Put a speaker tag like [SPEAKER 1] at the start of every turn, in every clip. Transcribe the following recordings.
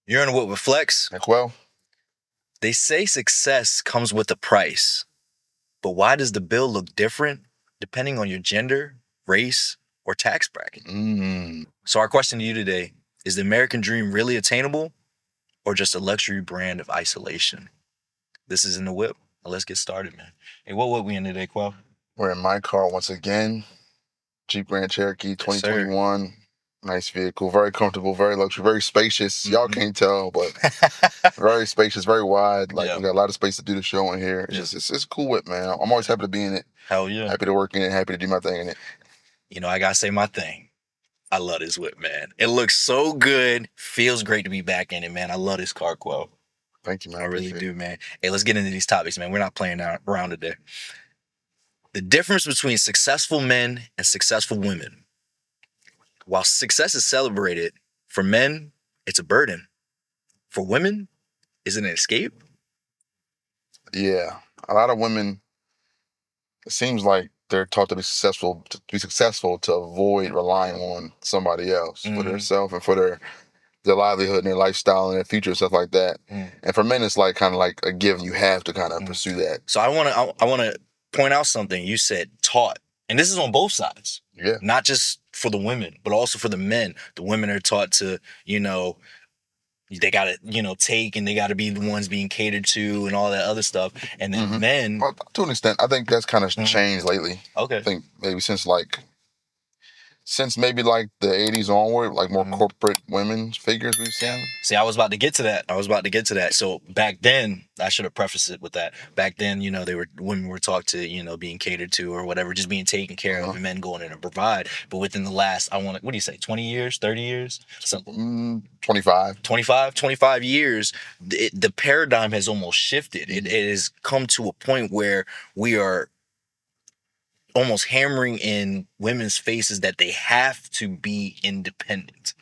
[SPEAKER 1] You're in what with Flex?
[SPEAKER 2] Like, well,
[SPEAKER 1] They say success comes with a price, but why does the bill look different depending on your gender, race, or tax bracket? So our question to you today is the American dream really attainable or just a luxury brand of isolation? This is In the Whip. Now let's get started, man. Hey, what whip we in today, Quell?
[SPEAKER 2] we're in my car once again. Jeep Grand Cherokee
[SPEAKER 1] Yes,
[SPEAKER 2] 2021. Nice vehicle, very comfortable, very luxury, very spacious. Y'all can't tell, but very spacious, very wide. Like,
[SPEAKER 1] Yeah.
[SPEAKER 2] we got a lot of space to do the show in here. It's
[SPEAKER 1] Yeah.
[SPEAKER 2] just, it's a cool whip, man. I'm always happy to be in it.
[SPEAKER 1] Hell yeah.
[SPEAKER 2] Happy to work in it, happy to do my thing in it.
[SPEAKER 1] You know, I gotta say my thing. I love this whip, man. It looks so good. Feels great to be back in it, man. I love this car, Quell.
[SPEAKER 2] Thank you, man.
[SPEAKER 1] I really do, man. Hey, let's get into these topics, man. We're not playing around today. The difference between successful men and successful women. While success is celebrated, for men, it's a burden. For women, is it an escape?
[SPEAKER 2] Yeah. A lot of women, it seems like they're taught to be successful to avoid relying on somebody else for their self and for their livelihood and their lifestyle and their future and stuff like that. And for men, it's like kind of like a given. You have to kind of pursue that.
[SPEAKER 1] So I want to point out something. You said taught, and this is on both sides.
[SPEAKER 2] Yeah.
[SPEAKER 1] Not just for the women, but also for the men. The women are taught to, you know, they got to, you know, take, and they got to be the ones being catered to and all that other stuff. And then men.
[SPEAKER 2] Well, to an extent, I think that's kind of changed lately.
[SPEAKER 1] Okay.
[SPEAKER 2] I think maybe since maybe like the 80s onward, like more corporate women figures we've seen.
[SPEAKER 1] See, I was about to get to that. So back then, I should have prefaced it with that. Back then, you know, women were taught to, you know, being catered to or whatever, just being taken care of, and men going in and provide. But within the last, what do you say, 20 years, 30 years? 25 years, the paradigm has almost shifted. It has come to a point where we are almost hammering in women's faces that they have to be independent.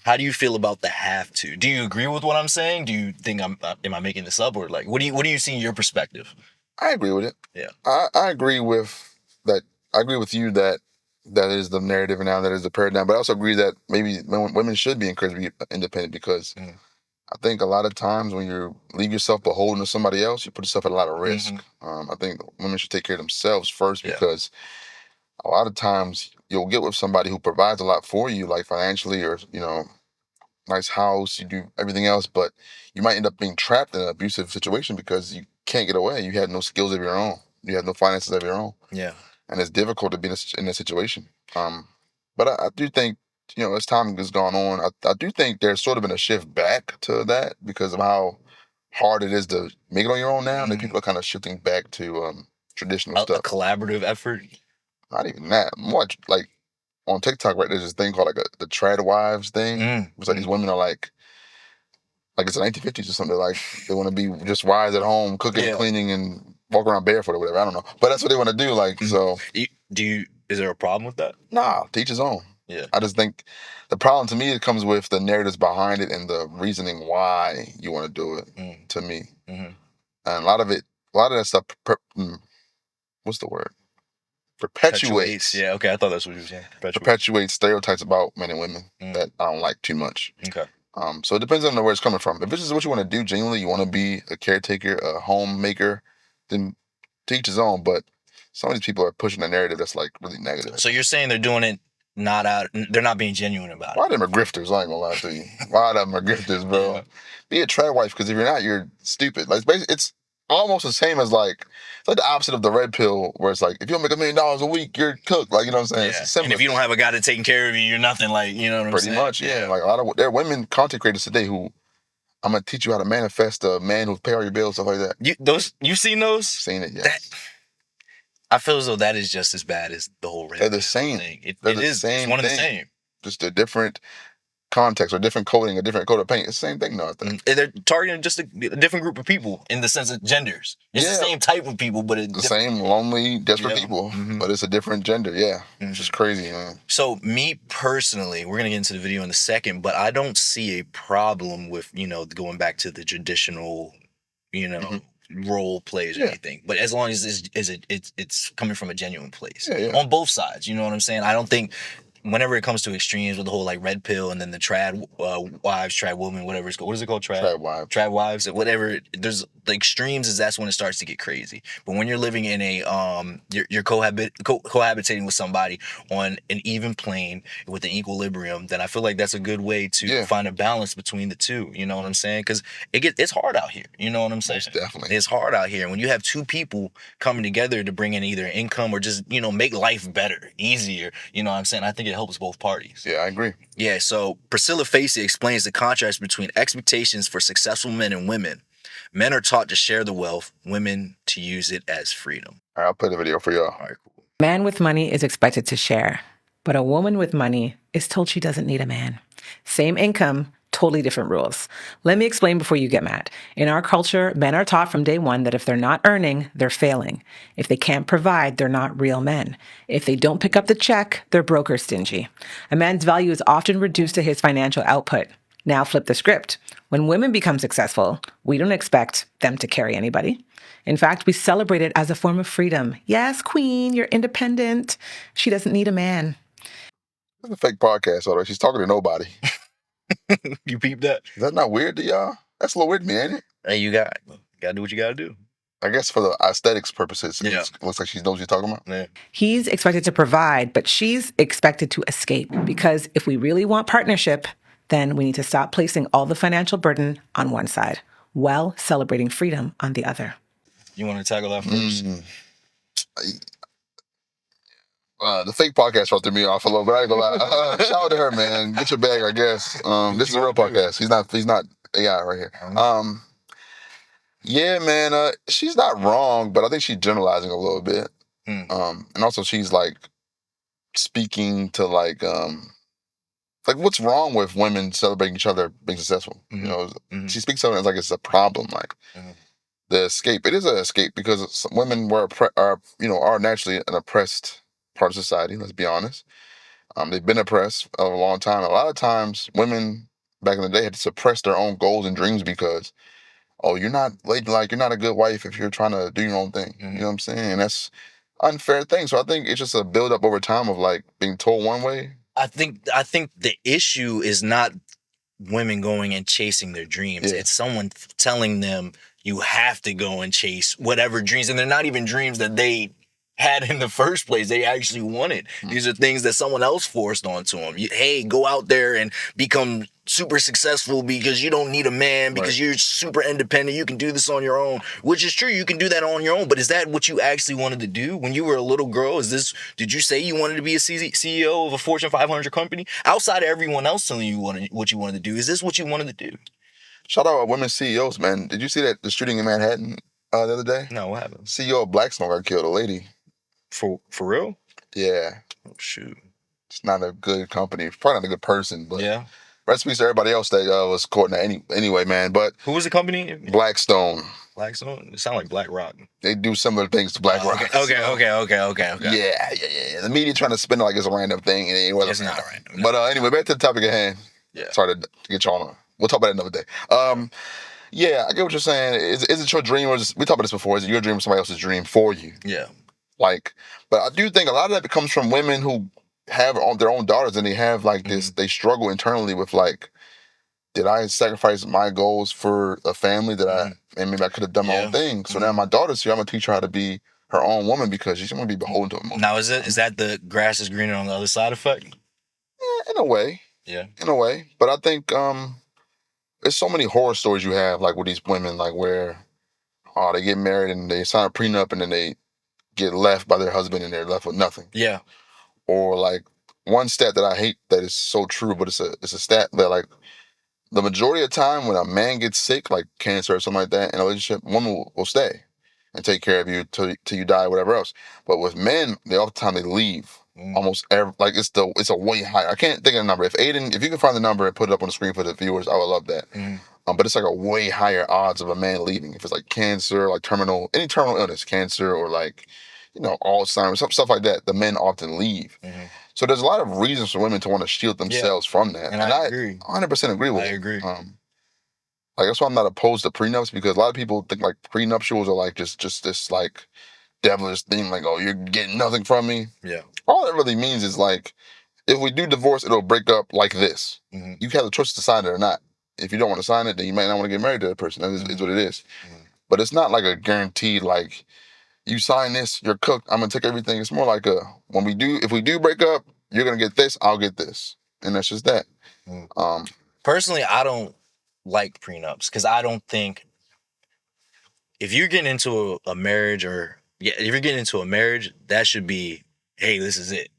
[SPEAKER 1] How do you feel about the have to? Do you agree with what I'm saying? Do you think am I making this up, or like what do you see in your perspective?
[SPEAKER 2] I agree with it.
[SPEAKER 1] Yeah.
[SPEAKER 2] I agree with that. I agree with you that is the narrative and now that is the paradigm. But I also agree that maybe women should be encouraged to be independent because I think a lot of times when you leave yourself beholden to somebody else, you put yourself at a lot of risk. I think women should take care of themselves first because a lot of times you'll get with somebody who provides a lot for you, like financially or, you know, nice house, you do everything else, but you might end up being trapped in an abusive situation because you can't get away. You had no skills of your own. You had no finances of your own. Yeah. And it's difficult to be in this situation. But I do think, you know, as time has gone on, I do think there's sort of been a shift back to that because of how hard it is to make it on your own now. That people are kind of shifting back to traditional stuff.
[SPEAKER 1] A collaborative effort?
[SPEAKER 2] Not even that. Much like on TikTok, right? There's this thing called like the trad wives thing. It's like these women are like it's the 1950s or something. Like they want to be just wives at home, cooking, cleaning, and walk around barefoot or whatever. I don't know, but that's what they want to do. Like so.
[SPEAKER 1] Is there a problem with that?
[SPEAKER 2] Nah, to each his own.
[SPEAKER 1] Yeah.
[SPEAKER 2] I just think the problem to me it comes with the narratives behind it and the reasoning why you want to do it. To me, and a lot of that stuff. What's the word? Perpetuates.
[SPEAKER 1] Yeah. Okay. I thought that's what you were saying.
[SPEAKER 2] Perpetuates stereotypes about men and women that I don't like too much.
[SPEAKER 1] Okay.
[SPEAKER 2] So it depends on where it's coming from. If this is what you want to do, genuinely, you want to be a caretaker, a homemaker, then to each his own. But some of these people are pushing a narrative that's like really negative.
[SPEAKER 1] So you're saying they're doing it they're not being genuine about it.
[SPEAKER 2] A lot of them are grifters, I ain't gonna lie to you. A lot of them are grifters, bro. Yeah. Be a trad wife, because if you're not, you're stupid. Like it's almost the same as it's like the opposite of the red pill, where it's like if you don't make $1 million a week, you're cooked. Like, you know what I'm saying?
[SPEAKER 1] Yeah.
[SPEAKER 2] It's similar.
[SPEAKER 1] And if you don't have a guy that's taking care of you, you're nothing. Like, you know what I'm saying?
[SPEAKER 2] Pretty much, yeah. Like there are women content creators today who I'm gonna teach you how to manifest a man who'll pay all your bills, stuff like that.
[SPEAKER 1] You've seen those?
[SPEAKER 2] Seen it, yes.
[SPEAKER 1] I feel as though that is just as bad as the whole red pill.
[SPEAKER 2] They're the same.
[SPEAKER 1] Thing. It's one of the same.
[SPEAKER 2] Just a different context or different coding, a different coat of paint. It's the same thing, though, I think.
[SPEAKER 1] They're targeting just a different group of people in the sense of genders. It's the same type of people, but it's
[SPEAKER 2] the same lonely, desperate people, but it's a different gender. Yeah, it's just crazy, man.
[SPEAKER 1] So me personally, we're gonna get into the video in a second, but I don't see a problem with going back to the traditional, role plays or anything. But as long as it's coming from a genuine place on both sides, you know what I'm saying? I don't think whenever it comes to extremes with the whole like red pill and then the trad wives, trad women, whatever it's called. What is it called?
[SPEAKER 2] Trad wives.
[SPEAKER 1] Trad wives, whatever. There's the extremes is that's when it starts to get crazy. But when you're living in a you're cohabitating with somebody on an even plane with an equilibrium, then I feel like that's a good way to find a balance between the two. You know what I'm saying? Because it's hard out here. You know what I'm saying?
[SPEAKER 2] Most definitely.
[SPEAKER 1] It's hard out here. And when you have two people coming together to bring in either income or just, make life better, easier, you know what I'm saying? I think it helps both parties.
[SPEAKER 2] Yeah, I agree.
[SPEAKER 1] Yeah, so Priscilla Facey explains the contrast between expectations for successful men and women. Men are taught to share the wealth, women to use it as freedom.
[SPEAKER 2] All right, I'll play the video for y'all.
[SPEAKER 1] All right, cool.
[SPEAKER 3] A man with money is expected to share, but a woman with money is told she doesn't need a man. Same income, totally different rules. Let me explain before you get mad. In our culture, men are taught from day one that if they're not earning, they're failing. If they can't provide, they're not real men. If they don't pick up the check, they're broke or stingy. A man's value is often reduced to his financial output. Now flip the script. When women become successful, we don't expect them to carry anybody. In fact, we celebrate it as a form of freedom. Yes, queen, you're independent. She doesn't need a man.
[SPEAKER 2] It's a fake podcast, although she's talking to nobody.
[SPEAKER 1] You peeped that?
[SPEAKER 2] Is that not weird to y'all? That's a little weird to me, ain't it?
[SPEAKER 1] Hey, you gotta do what you gotta do.
[SPEAKER 2] I guess for the aesthetics purposes, it looks like she knows what you're talking about.
[SPEAKER 1] Yeah.
[SPEAKER 3] He's expected to provide, but she's expected to escape. Because if we really want partnership, then we need to stop placing all the financial burden on one side while celebrating freedom on the other.
[SPEAKER 1] You want to tackle that first?
[SPEAKER 2] The fake podcast threw me off a little bit. I ain't gonna lie. Shout out to her, man. Get your bag, I guess. This is a real podcast. He's not AI right here. Yeah, man. She's not wrong, but I think she's generalizing a little bit. And also she's like speaking to like what's wrong with women celebrating each other being successful? She speaks of it as like it's a problem, like the escape. It is an escape because women are naturally an oppressed part of society. Let's be honest. They've been oppressed a long time. A lot of times, women back in the day had to suppress their own goals and dreams because, you're not you're not a good wife if you're trying to do your own thing. You know what I'm saying? And that's unfair thing. So I think it's just a build up over time of like being told one way.
[SPEAKER 1] I think the issue is not women going and chasing their dreams. It's someone telling them you have to go and chase whatever dreams, and they're not even dreams that they had in the first place. They actually wanted. These are things that someone else forced onto them. Hey, go out there and become super successful because you don't need a man, because you're super independent. You can do this on your own, which is true. You can do that on your own. But is that what you actually wanted to do when you were a little girl? Did you say you wanted to be a CEO of a Fortune 500 company? Outside of everyone else telling you what you wanted to do, is this what you wanted to do?
[SPEAKER 2] Shout out to women CEOs, man. Did you see the shooting in Manhattan the other day?
[SPEAKER 1] No, what happened?
[SPEAKER 2] CEO of Blackstone got killed, a lady.
[SPEAKER 1] For real?
[SPEAKER 2] Yeah.
[SPEAKER 1] Oh, shoot.
[SPEAKER 2] It's not a good company. Probably not a good person, but
[SPEAKER 1] yeah.
[SPEAKER 2] Rest in peace to everybody else that was caught in that anyway, man. But
[SPEAKER 1] who was the company?
[SPEAKER 2] Blackstone.
[SPEAKER 1] Blackstone? It sounds like BlackRock.
[SPEAKER 2] They do similar things to BlackRock.
[SPEAKER 1] Okay.
[SPEAKER 2] Yeah. The media trying to spin it like it's a random thing, and it wasn't.
[SPEAKER 1] It's not random.
[SPEAKER 2] But anyway, back to the topic at hand.
[SPEAKER 1] Yeah.
[SPEAKER 2] Sorry to get you on. We'll talk about it another day. Yeah, I get what you're saying. Is it your dream, or we talked about this before? Is it your dream or somebody else's dream for you?
[SPEAKER 1] Yeah.
[SPEAKER 2] But I do think a lot of that comes from women who have their own daughters, and they have this. They struggle internally with did I sacrifice my goals for a family and maybe I could have done my own thing. So now my daughter's here. I'm gonna teach her how to be her own woman because she's gonna be beholden to a man.
[SPEAKER 1] Now is that the grass is greener on the other side effect?
[SPEAKER 2] Yeah, in a way.
[SPEAKER 1] Yeah.
[SPEAKER 2] In a way, but I think there's so many horror stories you have with these women where they get married and they sign a prenup and then they get left by their husband and they're left with nothing.
[SPEAKER 1] Yeah.
[SPEAKER 2] Or one stat that I hate that is so true, but it's a stat that the majority of the time when a man gets sick, like cancer or something like that, in a relationship, woman will stay and take care of you till you die or whatever else. But with men, all the time they leave. Almost every, it's a way higher. I can't think of the number. If you can find the number and put it up on the screen for the viewers, I would love that. But it's a way higher odds of a man leaving. If it's cancer, any terminal illness, cancer or Alzheimer's, stuff like that, the men often leave. So there's a lot of reasons for women to want to shield themselves from that.
[SPEAKER 1] And I agree.
[SPEAKER 2] 100% agree with it.
[SPEAKER 1] I agree.
[SPEAKER 2] That's why I'm not opposed to prenups, because a lot of people think prenuptials are just this devilish thing, you're getting nothing from me.
[SPEAKER 1] Yeah.
[SPEAKER 2] All that really means is if we do divorce, it'll break up like this.
[SPEAKER 1] Mhm.
[SPEAKER 2] You have the choice to sign it or not. If you don't want to sign it, then you might not want to get married to that person. That is what it is. But it's not like a guaranteed, like, you sign this, you're cooked, I'm going to take everything. It's more like if we do break up, you're going to get this, I'll get this. And that's just that.
[SPEAKER 1] Personally, I don't like prenups because I don't think if you're getting into a marriage if you're getting into a marriage, that should be, hey, this is it.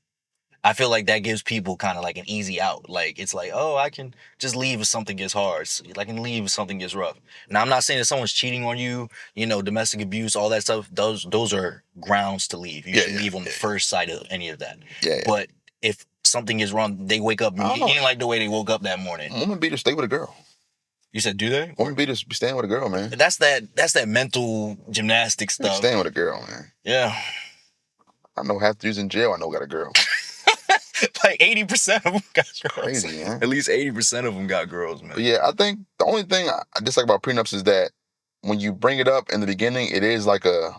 [SPEAKER 1] I feel like that gives people kind of like an easy out. Like, it's like, oh, I can just leave if something gets hard. I can leave if something gets rough. Now, I'm not saying that someone's cheating on you, domestic abuse, all that stuff. Those are grounds to leave. You should leave on the first sight of any of that.
[SPEAKER 2] Yeah.
[SPEAKER 1] But if something is wrong, they wake up, you ain't like the way they woke up that morning.
[SPEAKER 2] Women beaters stay with a girl.
[SPEAKER 1] You said, do they?
[SPEAKER 2] Women beaters be staying with a girl, man.
[SPEAKER 1] That's that mental gymnastics stuff.
[SPEAKER 2] Staying with a girl, man.
[SPEAKER 1] Yeah.
[SPEAKER 2] I know half the dudes in jail I know got a girl.
[SPEAKER 1] Like 80% of them got girls.
[SPEAKER 2] Crazy, man.
[SPEAKER 1] At least 80% of them got girls, man.
[SPEAKER 2] But yeah, I think the only thing I dislike about prenups is that when you bring it up in the beginning, it is like you're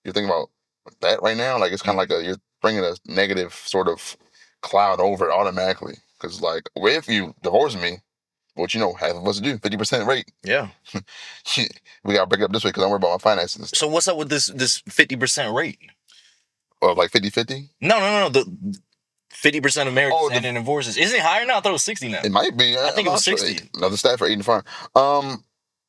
[SPEAKER 2] thinking about that right now. Like, it's kind of like you're bringing a negative sort of cloud over it automatically. Because, like, if you divorce me, what half of us do, 50% rate.
[SPEAKER 1] Yeah.
[SPEAKER 2] We got to break it up this way because I'm worried about my finances.
[SPEAKER 1] So what's up with this 50% rate?
[SPEAKER 2] Or like 50-50?
[SPEAKER 1] No. The 50% of marriages end in divorces. Isn't it higher now? I thought it was 60 now.
[SPEAKER 2] It might be.
[SPEAKER 1] I think it was 60.
[SPEAKER 2] Another stat for 85.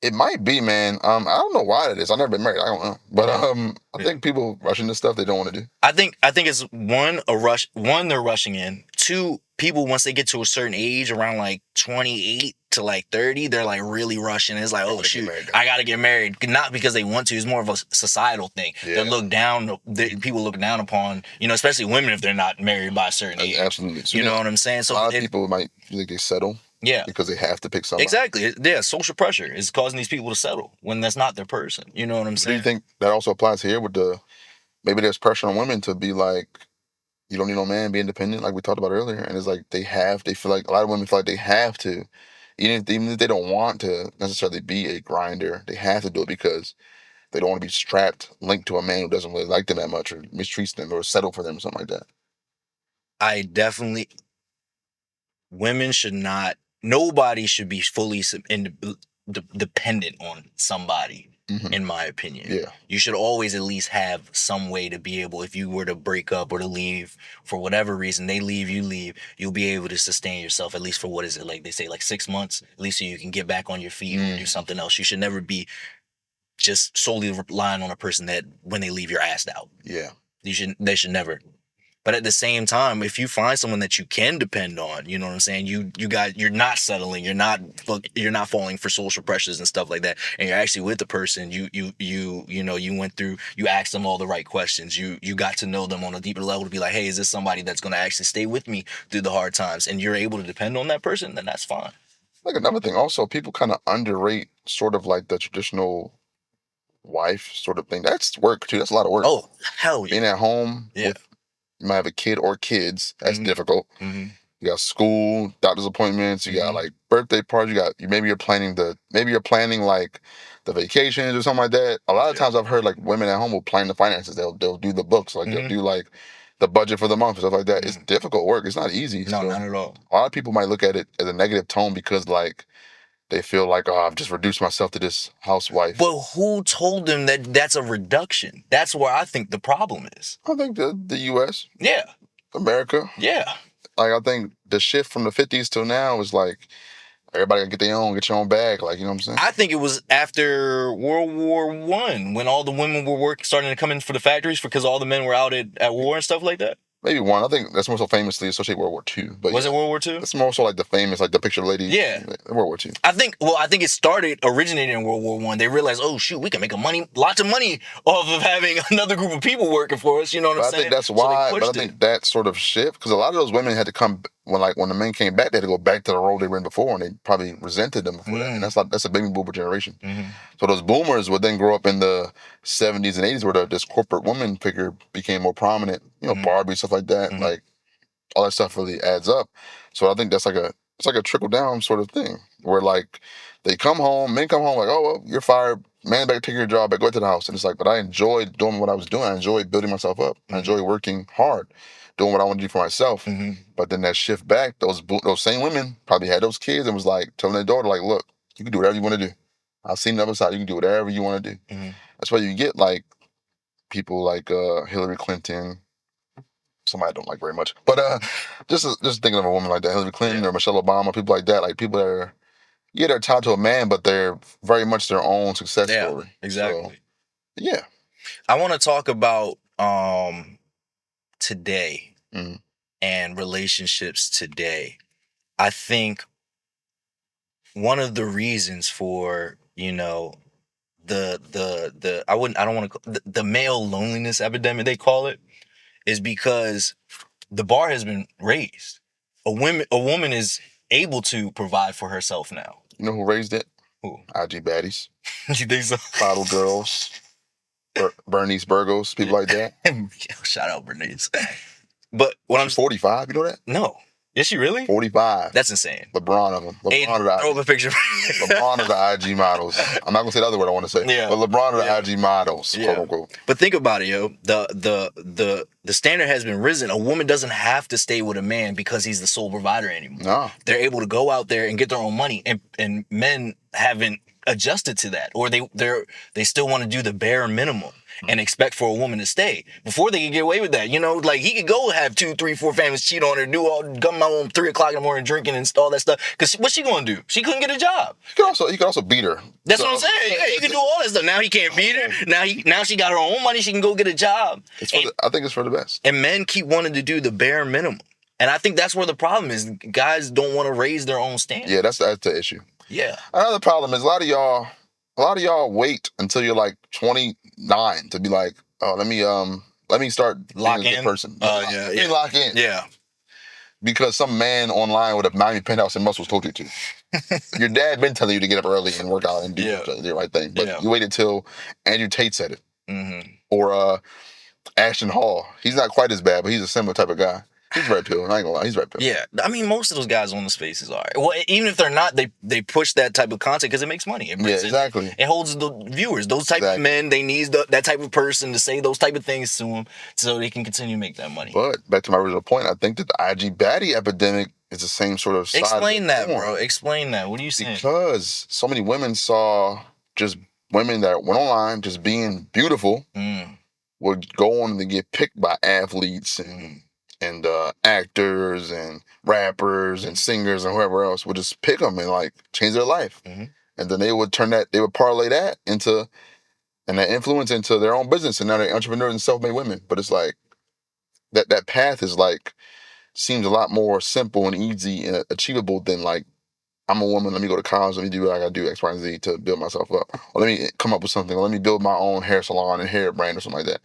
[SPEAKER 2] It might be, man. I don't know why that is. I've never been married. I don't know. But I think people rushing this stuff they don't want to do.
[SPEAKER 1] I think it's one, a rush. One, they're rushing in. Two, people, once they get to a certain age, around like 28 to like 30, they're like really rushing. It's like, oh shoot, I gotta get married. Not because they want to. It's more of a societal thing. Yeah. They look down. People look down upon, especially women if they're not married by a certain age.
[SPEAKER 2] Absolutely. So
[SPEAKER 1] you know what I'm saying? So
[SPEAKER 2] a lot of people might feel like they settle.
[SPEAKER 1] Yeah.
[SPEAKER 2] Because they have to pick somebody.
[SPEAKER 1] Exactly. Yeah, social pressure is causing these people to settle when that's not their person. You know what I'm saying?
[SPEAKER 2] Do you think that also applies here with maybe there's pressure on women to be like, you don't need no man, be independent, like we talked about earlier. And it's like they feel like, a lot of women feel like they have to, even if they don't want to necessarily be a grinder, they have to do it because they don't want to be strapped, linked to a man who doesn't really like them that much or mistreats them or settle for them or something like that.
[SPEAKER 1] Nobody should be fully dependent on somebody, in my opinion.
[SPEAKER 2] Yeah.
[SPEAKER 1] You should always at least have some way to be able, if you were to break up or to leave for whatever reason, they leave, you leave, you'll be able to sustain yourself at least for, what is it, like they say, like 6 months, at least so you can get back on your feet and do something else. You should never be just solely relying on a person that when they leave, you're asked out.
[SPEAKER 2] Yeah.
[SPEAKER 1] They should never. But at the same time, if you find someone that you can depend on, you know what I'm saying? You're not settling, you're not falling for social pressures and stuff like that, and you're actually with the person. You went through, you asked them all the right questions. You got to know them on a deeper level to be like, hey, is this somebody that's going to actually stay with me through the hard times? And you're able to depend on that person, then that's fine.
[SPEAKER 2] Like, another thing, also, people kind of underrate sort of like the traditional wife sort of thing. That's work too. That's a lot of work.
[SPEAKER 1] Oh, hell yeah.
[SPEAKER 2] Being at home with, you might have a kid or kids. That's difficult. You got school, doctor's appointments. You got like birthday parties. Maybe you're planning like the vacations or something like that. A lot of times I've heard like women at home will plan the finances. They'll do the books. Like they'll do like the budget for the month and stuff like that. It's difficult work. It's not easy.
[SPEAKER 1] No, not at all.
[SPEAKER 2] A lot of people might look at it as a negative tone because like they feel like, oh, I've just reduced myself to this housewife.
[SPEAKER 1] But who told them that that's a reduction? That's where I think the problem is.
[SPEAKER 2] I think the U.S.
[SPEAKER 1] Yeah.
[SPEAKER 2] America.
[SPEAKER 1] Yeah.
[SPEAKER 2] Like, I think the shift from the 50s till now is like, everybody gotta get your own bag. Like, you know what I'm saying?
[SPEAKER 1] I think it was after World War I when all the women were starting to come in for the factories because all the men were out at war and stuff like that.
[SPEAKER 2] Maybe one. I think that's more so famously associated with World War II. But
[SPEAKER 1] was it World War II?
[SPEAKER 2] It's more so like the famous, like the picture of lady.
[SPEAKER 1] Yeah.
[SPEAKER 2] World War II.
[SPEAKER 1] I think it originated in World War I. They realized, oh shoot, we can make lots of money off of having another group of people working for us. You know what I'm saying?
[SPEAKER 2] I think that's why. But I think that sort of shift, because a lot of those women had to come when the men came back, they had to go back to the role they were in before, and they probably resented them before that. And that's a baby boomer generation. So those boomers would then grow up in the 70s and 80s where this corporate woman figure became more prominent. Barbie, stuff like that. Like, all that stuff really adds up. So I think that's like a trickle down sort of thing where like men come home like, oh, well, you're fired. Man, back take your job, back go to the house. And it's like, but I enjoyed doing what I was doing. I enjoyed building myself up. I enjoyed working hard. doing what I want to do for myself.
[SPEAKER 1] Mhm.
[SPEAKER 2] But then that shift back, those same women probably had those kids and was like telling their daughter, like, look, you can do whatever you want to do. I've seen the other side. You can do whatever you want to do.
[SPEAKER 1] Mhm.
[SPEAKER 2] That's why you get like people like Hillary Clinton. Somebody I don't like very much, but just thinking of a woman like that, Hillary Clinton or Michelle Obama, people like that, like people that are they're tied to a man, but they're very much their own success story.
[SPEAKER 1] Exactly.
[SPEAKER 2] So, yeah.
[SPEAKER 1] I want to talk about today
[SPEAKER 2] Mhm.
[SPEAKER 1] and relationships today. I think one of the reasons for, you know, the male loneliness epidemic, they call it, is because the bar has been raised. A woman is able to provide for herself now.
[SPEAKER 2] You know who raised it?
[SPEAKER 1] Who?
[SPEAKER 2] IG baddies,
[SPEAKER 1] You think so?
[SPEAKER 2] bottle girls, Bernice Burgos, people like that.
[SPEAKER 1] Shout out Bernice. But what
[SPEAKER 2] She's 45, you know that?
[SPEAKER 1] No. Is she really?
[SPEAKER 2] 45.
[SPEAKER 1] That's insane.
[SPEAKER 2] LeBron of them.
[SPEAKER 1] Hey, throw up a picture.
[SPEAKER 2] LeBron of the IG models. I'm not gonna say the other word I want to say.
[SPEAKER 1] Yeah.
[SPEAKER 2] But LeBron of the IG models, quote unquote.
[SPEAKER 1] But think about it, yo. The standard has been risen. A woman doesn't have to stay with a man because he's the sole provider anymore.
[SPEAKER 2] No.
[SPEAKER 1] They're able to go out there and get their own money, and men haven't adjusted to that, or they still want to do the bare minimum and expect for a woman to stay. Before they could get away with that, you know, like he could go have 2, 3, 4 families, cheat on her, come out home 3 o'clock in the morning drinking and all that stuff. Because what's she gonna do? She couldn't get a job.
[SPEAKER 2] He could also beat her.
[SPEAKER 1] That's what I'm saying. Yeah, you can do all that stuff. Now he can't beat her. Now she got her own money. She can go get a job.
[SPEAKER 2] I think it's for the best.
[SPEAKER 1] And men keep wanting to do the bare minimum. And I think that's where the problem is. Guys don't want to raise their own standards.
[SPEAKER 2] Yeah, that's the issue.
[SPEAKER 1] Yeah.
[SPEAKER 2] Another problem is a lot of y'all wait until you're like 29 to be like, oh, let me start
[SPEAKER 1] Lock
[SPEAKER 2] being a
[SPEAKER 1] in?
[SPEAKER 2] good person.
[SPEAKER 1] Yeah.
[SPEAKER 2] Lock in.
[SPEAKER 1] Yeah.
[SPEAKER 2] Because some man online with a Miami penthouse and muscles told you to. Your dad been telling you to get up early and work out and do the right thing. But you waited till Andrew Tate said it.
[SPEAKER 1] Mm-hmm.
[SPEAKER 2] Or Ashton Hall. He's not quite as bad, but he's a similar type of guy. He's red pill. I ain't gonna lie. He's red pill.
[SPEAKER 1] Yeah. I mean, most of those guys on the spaces are. Well, even if they're not, they push that type of content because it makes money.
[SPEAKER 2] Exactly.
[SPEAKER 1] It holds the viewers. Those type of men, they need that type of person to say those type of things to them so they can continue to make that money.
[SPEAKER 2] But back to my original point, I think that the IG baddie epidemic is the same sort of side.
[SPEAKER 1] Explain that, bro. Explain that. What are you saying?
[SPEAKER 2] Because so many women saw just women that went online just being beautiful would go on to get picked by athletes and actors and rappers and singers and whoever else would just pick them and like change their life.
[SPEAKER 1] Mm-hmm.
[SPEAKER 2] And then they would parlay that into, and that influence into their own business. And now they're entrepreneurs and self-made women. But it's like, that path is like, seems a lot more simple and easy and achievable than like, I'm a woman, let me go to college, let me do what I gotta do, X, Y, and Z to build myself up. Or let me come up with something, or let me build my own hair salon and hair brand or something like that.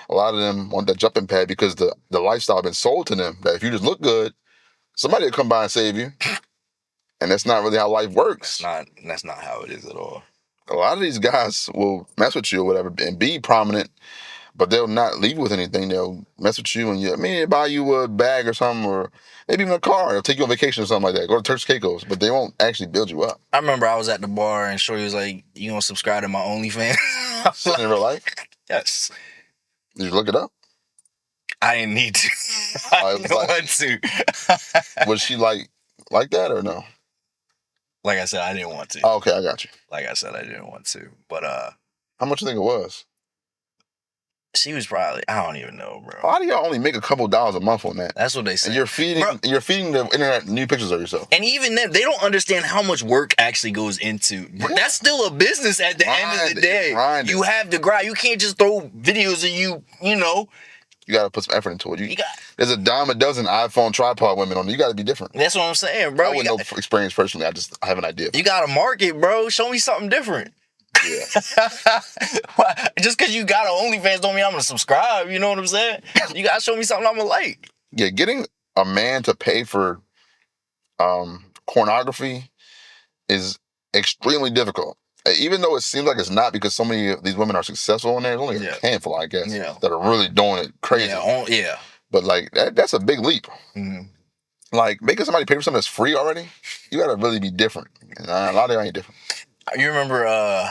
[SPEAKER 2] A lot of them want that jumping pad because the lifestyle been sold to them that if you just look good, somebody will come by and save you. And that's not really how life works.
[SPEAKER 1] That's not how it is at all.
[SPEAKER 2] A lot of these guys will mess with you or whatever and be prominent, but they'll not leave you with anything. They'll mess with you and buy you a bag or something, or maybe even a car. They'll take you on vacation or something like that. Go to Turks Caicos, but they won't actually build you up.
[SPEAKER 1] I remember I was at the bar and Shorty was like, "You gonna subscribe to my OnlyFans?"
[SPEAKER 2] In real life?
[SPEAKER 1] Yes.
[SPEAKER 2] Did you look it up?
[SPEAKER 1] I didn't need to. I didn't want to.
[SPEAKER 2] Was she like that or no?
[SPEAKER 1] Like I said, I didn't want to.
[SPEAKER 2] Oh, okay, I got you.
[SPEAKER 1] Like I said, I didn't want to. But
[SPEAKER 2] how much do you think it was?
[SPEAKER 1] She was probably, I don't even know, bro.
[SPEAKER 2] Why do y'all only make a couple dollars a month on that?
[SPEAKER 1] That's what they say.
[SPEAKER 2] And you're feeding the internet new pictures of yourself.
[SPEAKER 1] And even then, they don't understand how much work actually goes into. Yeah. That's still a business at the end of the day. You have to grind. You can't just throw videos of you know.
[SPEAKER 2] You got to put some effort into it. There's a dime a dozen iPhone tripod women on it. You got to be different.
[SPEAKER 1] That's what I'm saying, bro.
[SPEAKER 2] I wouldn't know experience personally. I have an idea.
[SPEAKER 1] You got to market, bro. Show me something different.
[SPEAKER 2] Yeah.
[SPEAKER 1] Just because you got an OnlyFans don't mean I'm going to subscribe. You know what I'm saying? You got to show me something I'm going to like.
[SPEAKER 2] Yeah, getting a man to pay for pornography is extremely difficult. Even though it seems like it's not, because so many of these women are successful in there. There's only a handful, I guess, that are really doing it crazy.
[SPEAKER 1] Yeah.
[SPEAKER 2] But like that's a big leap.
[SPEAKER 1] Mm-hmm.
[SPEAKER 2] Like making somebody pay for something that's free already, you gotta really be different. And a lot of them ain't different.
[SPEAKER 1] You remember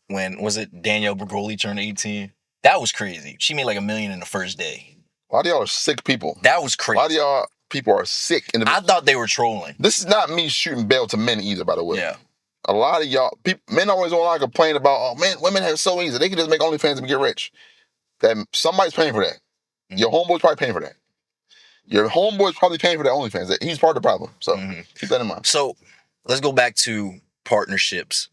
[SPEAKER 1] when was it Danielle Bergoli turned 18? That was crazy. She made like $1 million in the first day.
[SPEAKER 2] A lot of y'all are sick people.
[SPEAKER 1] That was
[SPEAKER 2] A
[SPEAKER 1] crazy.
[SPEAKER 2] lot of y'all people are sick.
[SPEAKER 1] I thought they were trolling.
[SPEAKER 2] This is not me shooting bail to men either, by the way.
[SPEAKER 1] Yeah.
[SPEAKER 2] A lot of y'all, men always want to complain about, oh man, women have it so easy. They can just make OnlyFans and get rich. That somebody's paying for that. Your homeboy's probably paying for that. Your homeboy's probably paying for that OnlyFans. He's part of the problem. So keep that in mind.
[SPEAKER 1] So let's go back to partnerships.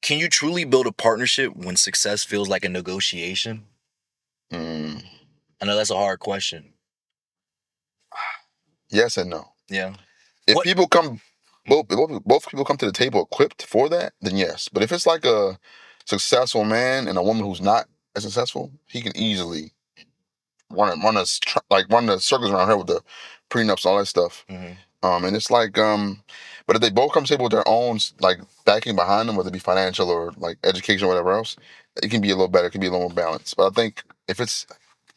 [SPEAKER 1] Can you truly build a partnership when success feels like a negotiation? I know that's a hard question.
[SPEAKER 2] Yes and no.
[SPEAKER 1] Yeah.
[SPEAKER 2] If people come, both people come to the table equipped for that, then yes. But if it's like a successful man and a woman who's not as successful, he can easily run the circles around her with the prenups and all that stuff. And it's like, but if they both come to the table with their own like backing behind them, whether it be financial or like education or whatever else, it can be a little better. It can be a little more balanced. But I think if it's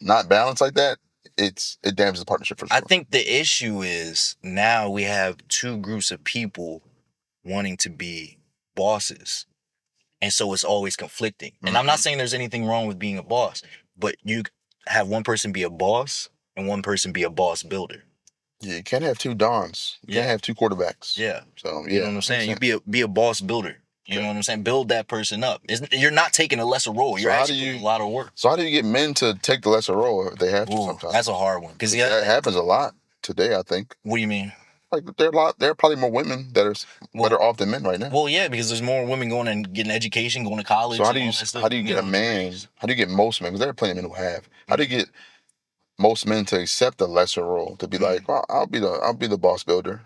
[SPEAKER 2] not balanced like that, it damages the partnership for sure.
[SPEAKER 1] I think the issue is now we have two groups of people wanting to be bosses. And so it's always conflicting. And I'm not saying there's anything wrong with being a boss, but you have one person be a boss and one person be a boss builder.
[SPEAKER 2] Yeah, you can't have two Dons. You can't have two quarterbacks.
[SPEAKER 1] Yeah.
[SPEAKER 2] So,
[SPEAKER 1] you know what I'm saying? You be a boss builder. You know what I'm saying? Build that person up. You're not taking a lesser role. You're actually doing a lot of work.
[SPEAKER 2] So how do you get men to take the lesser role if they have to sometimes?
[SPEAKER 1] That's a hard one. Because
[SPEAKER 2] that happens a lot today, I think.
[SPEAKER 1] What do you mean?
[SPEAKER 2] Like there are probably more women that are better off than men right now.
[SPEAKER 1] Well, yeah, because there's more women going and getting education, going to college.
[SPEAKER 2] So how do you get a man? How do you get most men? Because there are plenty of men who have. How do you get most men to accept the lesser role? To be like, well, I'll be the boss builder.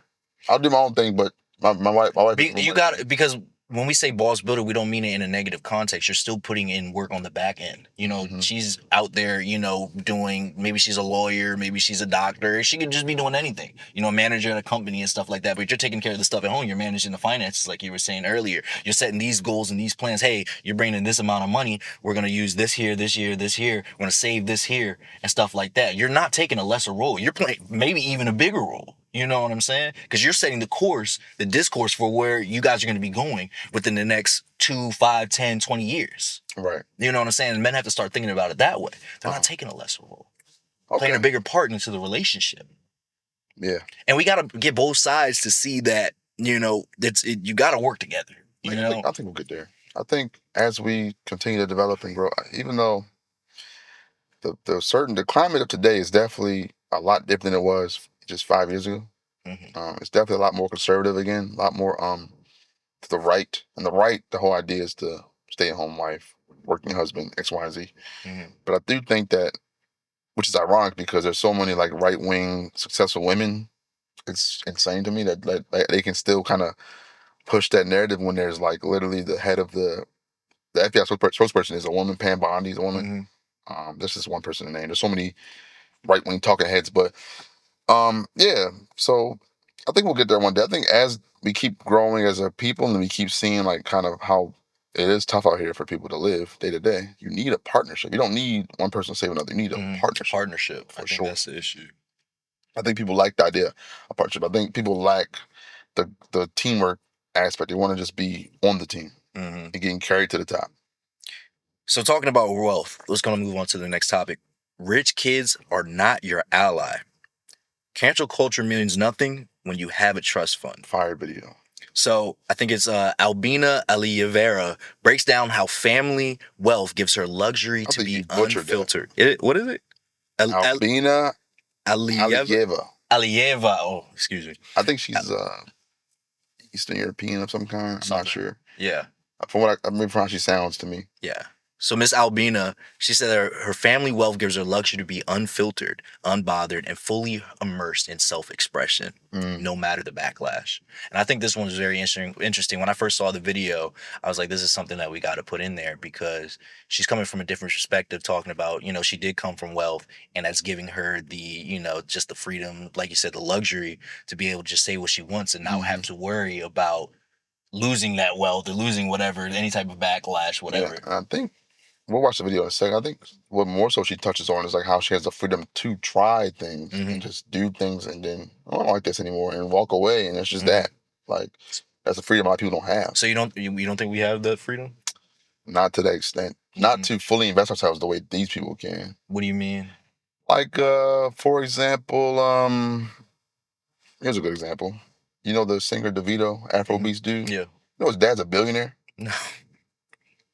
[SPEAKER 2] I'll do my own thing, but my wife.
[SPEAKER 1] Because when we say boss builder, we don't mean it in a negative context. You're still putting in work on the back end. You know, she's out there, doing, maybe she's a lawyer, maybe she's a doctor. She could just be doing anything, a manager at a company and stuff like that. But you're taking care of the stuff at home. You're managing the finances, like you were saying earlier. You're setting these goals and these plans. Hey, you're bringing in this amount of money. We're going to use this here, this year, this here. We're going to save this here and stuff like that. You're not taking a lesser role. You're playing maybe even a bigger role. You know what I'm saying? Because you're setting the discourse for where you guys are going to be going within the next 2, 5, 10, 20 years.
[SPEAKER 2] Right.
[SPEAKER 1] You know what I'm saying? And men have to start thinking about it that way. They're not taking a lesser role. Playing a bigger part into the relationship.
[SPEAKER 2] Yeah.
[SPEAKER 1] And we got to get both sides to see that, you got to work together. I
[SPEAKER 2] think we'll get there. I think as we continue to develop and grow, even though the climate of today is definitely a lot different than it was just 5 years ago. It's definitely a lot more conservative again, a lot more to the right. And the whole idea is to stay-at-home wife, working husband, X, Y, and Z. But I do think that, which is ironic because there's so many like right-wing successful women, it's insane to me that they can still kind of push that narrative when there's like literally the head of the FBI spokesperson is a woman, Pam Bondi is a woman. There's just one person to name. There's so many right-wing talking heads, but yeah, so I think we'll get there one day. I think as we keep growing as a people and we keep seeing like kind of how it is tough out here for people to live day to day, you need a partnership. You don't need one person to save another. You need a partnership.
[SPEAKER 1] For sure. That's the issue.
[SPEAKER 2] I think people like the idea of partnership. I think people lack the teamwork aspect. They want to just be on the team and getting carried to the top.
[SPEAKER 1] So talking about wealth, let's go move on to the next topic. Rich kids are not your ally. Cancel culture means nothing when you have a trust fund.
[SPEAKER 2] Fire video.
[SPEAKER 1] So I think it's Albina Aliyeva breaks down how family wealth gives her luxury to be unfiltered. What is it?
[SPEAKER 2] Albina
[SPEAKER 1] Aliyeva. Aliyeva. Oh, excuse me.
[SPEAKER 2] I think she's Eastern European of some kind. I'm not sure.
[SPEAKER 1] Yeah.
[SPEAKER 2] From from how she sounds to me.
[SPEAKER 1] Yeah. So Miss Albina, she said her family wealth gives her luxury to be unfiltered, unbothered, and fully immersed in self-expression, no matter the backlash. And I think this one is very interesting. When I first saw the video, I was like, this is something that we got to put in there because she's coming from a different perspective, talking about, she did come from wealth, and that's giving her the, just the freedom, like you said, the luxury to be able to just say what she wants and not have to worry about losing that wealth or losing whatever, any type of backlash, whatever.
[SPEAKER 2] Yeah, I think we'll watch the video in a second. I think what more so she touches on is like how she has the freedom to try things and just do things and then I don't like this anymore and walk away and it's just that. Like that's a freedom a lot of people don't have.
[SPEAKER 1] So you don't think we have that freedom?
[SPEAKER 2] Not to that extent. Not to fully invest ourselves the way these people can.
[SPEAKER 1] What do you mean?
[SPEAKER 2] Like, for example, here's a good example. You know the singer DeVito, Afrobeats dude?
[SPEAKER 1] Yeah.
[SPEAKER 2] You know his dad's a billionaire?
[SPEAKER 1] No.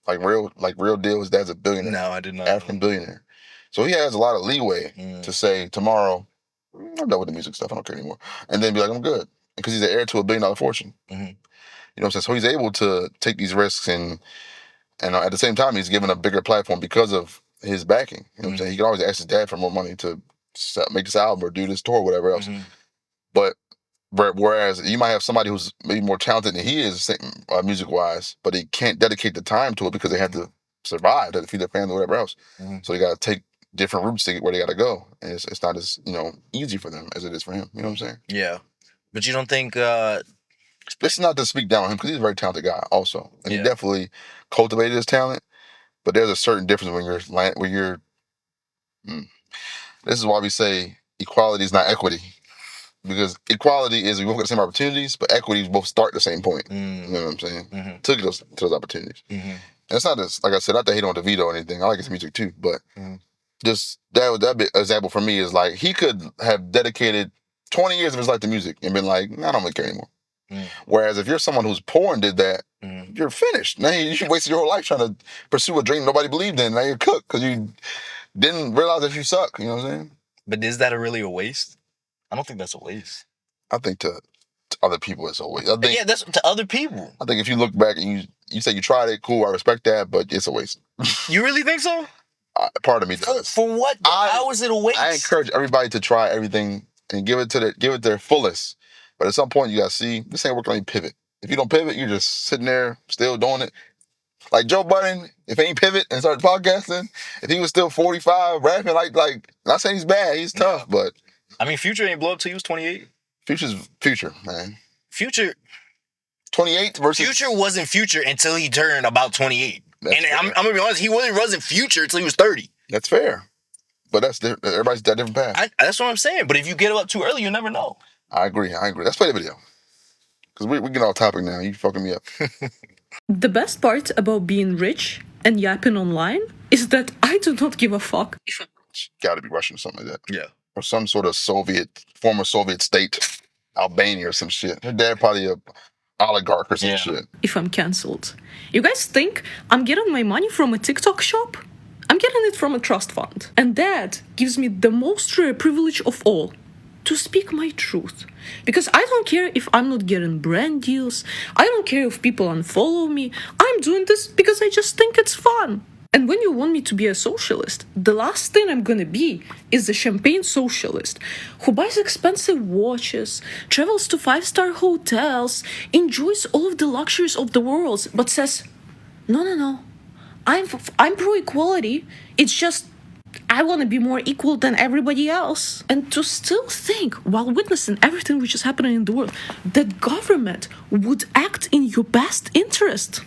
[SPEAKER 2] Like real deal, his dad's a billionaire.
[SPEAKER 1] No, I did not.
[SPEAKER 2] African billionaire. So he has a lot of leeway to say tomorrow, I'm done with the music stuff, I don't care anymore. And then be like, I'm good. Because he's the heir to $1 billion fortune. You know what I'm saying? So he's able to take these risks and at the same time, he's given a bigger platform because of his backing. You know what I'm saying? He can always ask his dad for more money to make this album or do this tour or whatever else. But whereas you might have somebody who's maybe more talented than he is music-wise, but they can't dedicate the time to it because they have to survive, to feed their family or whatever else. So they got to take different routes to get where they got to go. And it's not as, easy for them as it is for him. You know what I'm saying?
[SPEAKER 1] Yeah. But you don't think...
[SPEAKER 2] This is not to speak down on him because he's a very talented guy also. And he definitely cultivated his talent. But there's a certain difference when you're this is why we say equality is not equity. Because equality is we both get the same opportunities, but equity is both start at the same point. You know what I'm saying? To those opportunities. And it's not just, like I said, not to hate on DeVito or anything. I like his music too, but just that bit example for me is like he could have dedicated 20 years of his life to music and been like, I don't really care anymore. Whereas if you're someone who's poor and did that, you're finished. Now you wasted your whole life trying to pursue a dream nobody believed in. Now you're cooked because you didn't realize that you suck. You know what I'm saying?
[SPEAKER 1] But is that really a waste? I don't think that's a waste.
[SPEAKER 2] I think to other people it's a waste.
[SPEAKER 1] Yeah, that's to other people.
[SPEAKER 2] I think if you look back and you say you tried it, cool, I respect that, but it's a waste.
[SPEAKER 1] You really think so?
[SPEAKER 2] Part of me does.
[SPEAKER 1] For what? How is it a waste?
[SPEAKER 2] I encourage everybody to try everything and give it their fullest. But at some point, you got to see, this ain't working, let me pivot. If you don't pivot, you're just sitting there still doing it. Like Joe Budden, if he ain't pivot and started podcasting, if he was still 45 rapping, like not saying he's bad, he's tough, but.
[SPEAKER 1] I mean, Future ain't blow up till he was 28.
[SPEAKER 2] Future's Future, man.
[SPEAKER 1] Future.
[SPEAKER 2] 28 versus.
[SPEAKER 1] Future wasn't Future until he turned about 28. And I'm going to be honest, he wasn't Future until he was 30.
[SPEAKER 2] That's fair. But that's everybody's got a different path.
[SPEAKER 1] That's what I'm saying. But if you get up too early, you'll never know.
[SPEAKER 2] I agree. Let's play the video. Because we get off topic now. You fucking me up.
[SPEAKER 4] The best part about being rich and yapping online is that I do not give a fuck.
[SPEAKER 2] Gotta be Russian or something like that.
[SPEAKER 1] Yeah.
[SPEAKER 2] Or some sort of former Soviet state, Albania or some shit. Her dad probably a oligarch or some shit.
[SPEAKER 4] If I'm cancelled. You guys think I'm getting my money from a TikTok shop? I'm getting it from a trust fund. And that gives me the most rare privilege of all. To speak my truth. Because I don't care if I'm not getting brand deals. I don't care if people unfollow me. I'm doing this because I just think it's fun. And when you want me to be a socialist, the last thing I'm gonna be is the champagne socialist who buys expensive watches, travels to 5-star hotels, enjoys all of the luxuries of the world, but says, no, I'm pro-equality. It's just I want to be more equal than everybody else. And to still think, while witnessing everything which is happening in the world, that government would act in your best interest.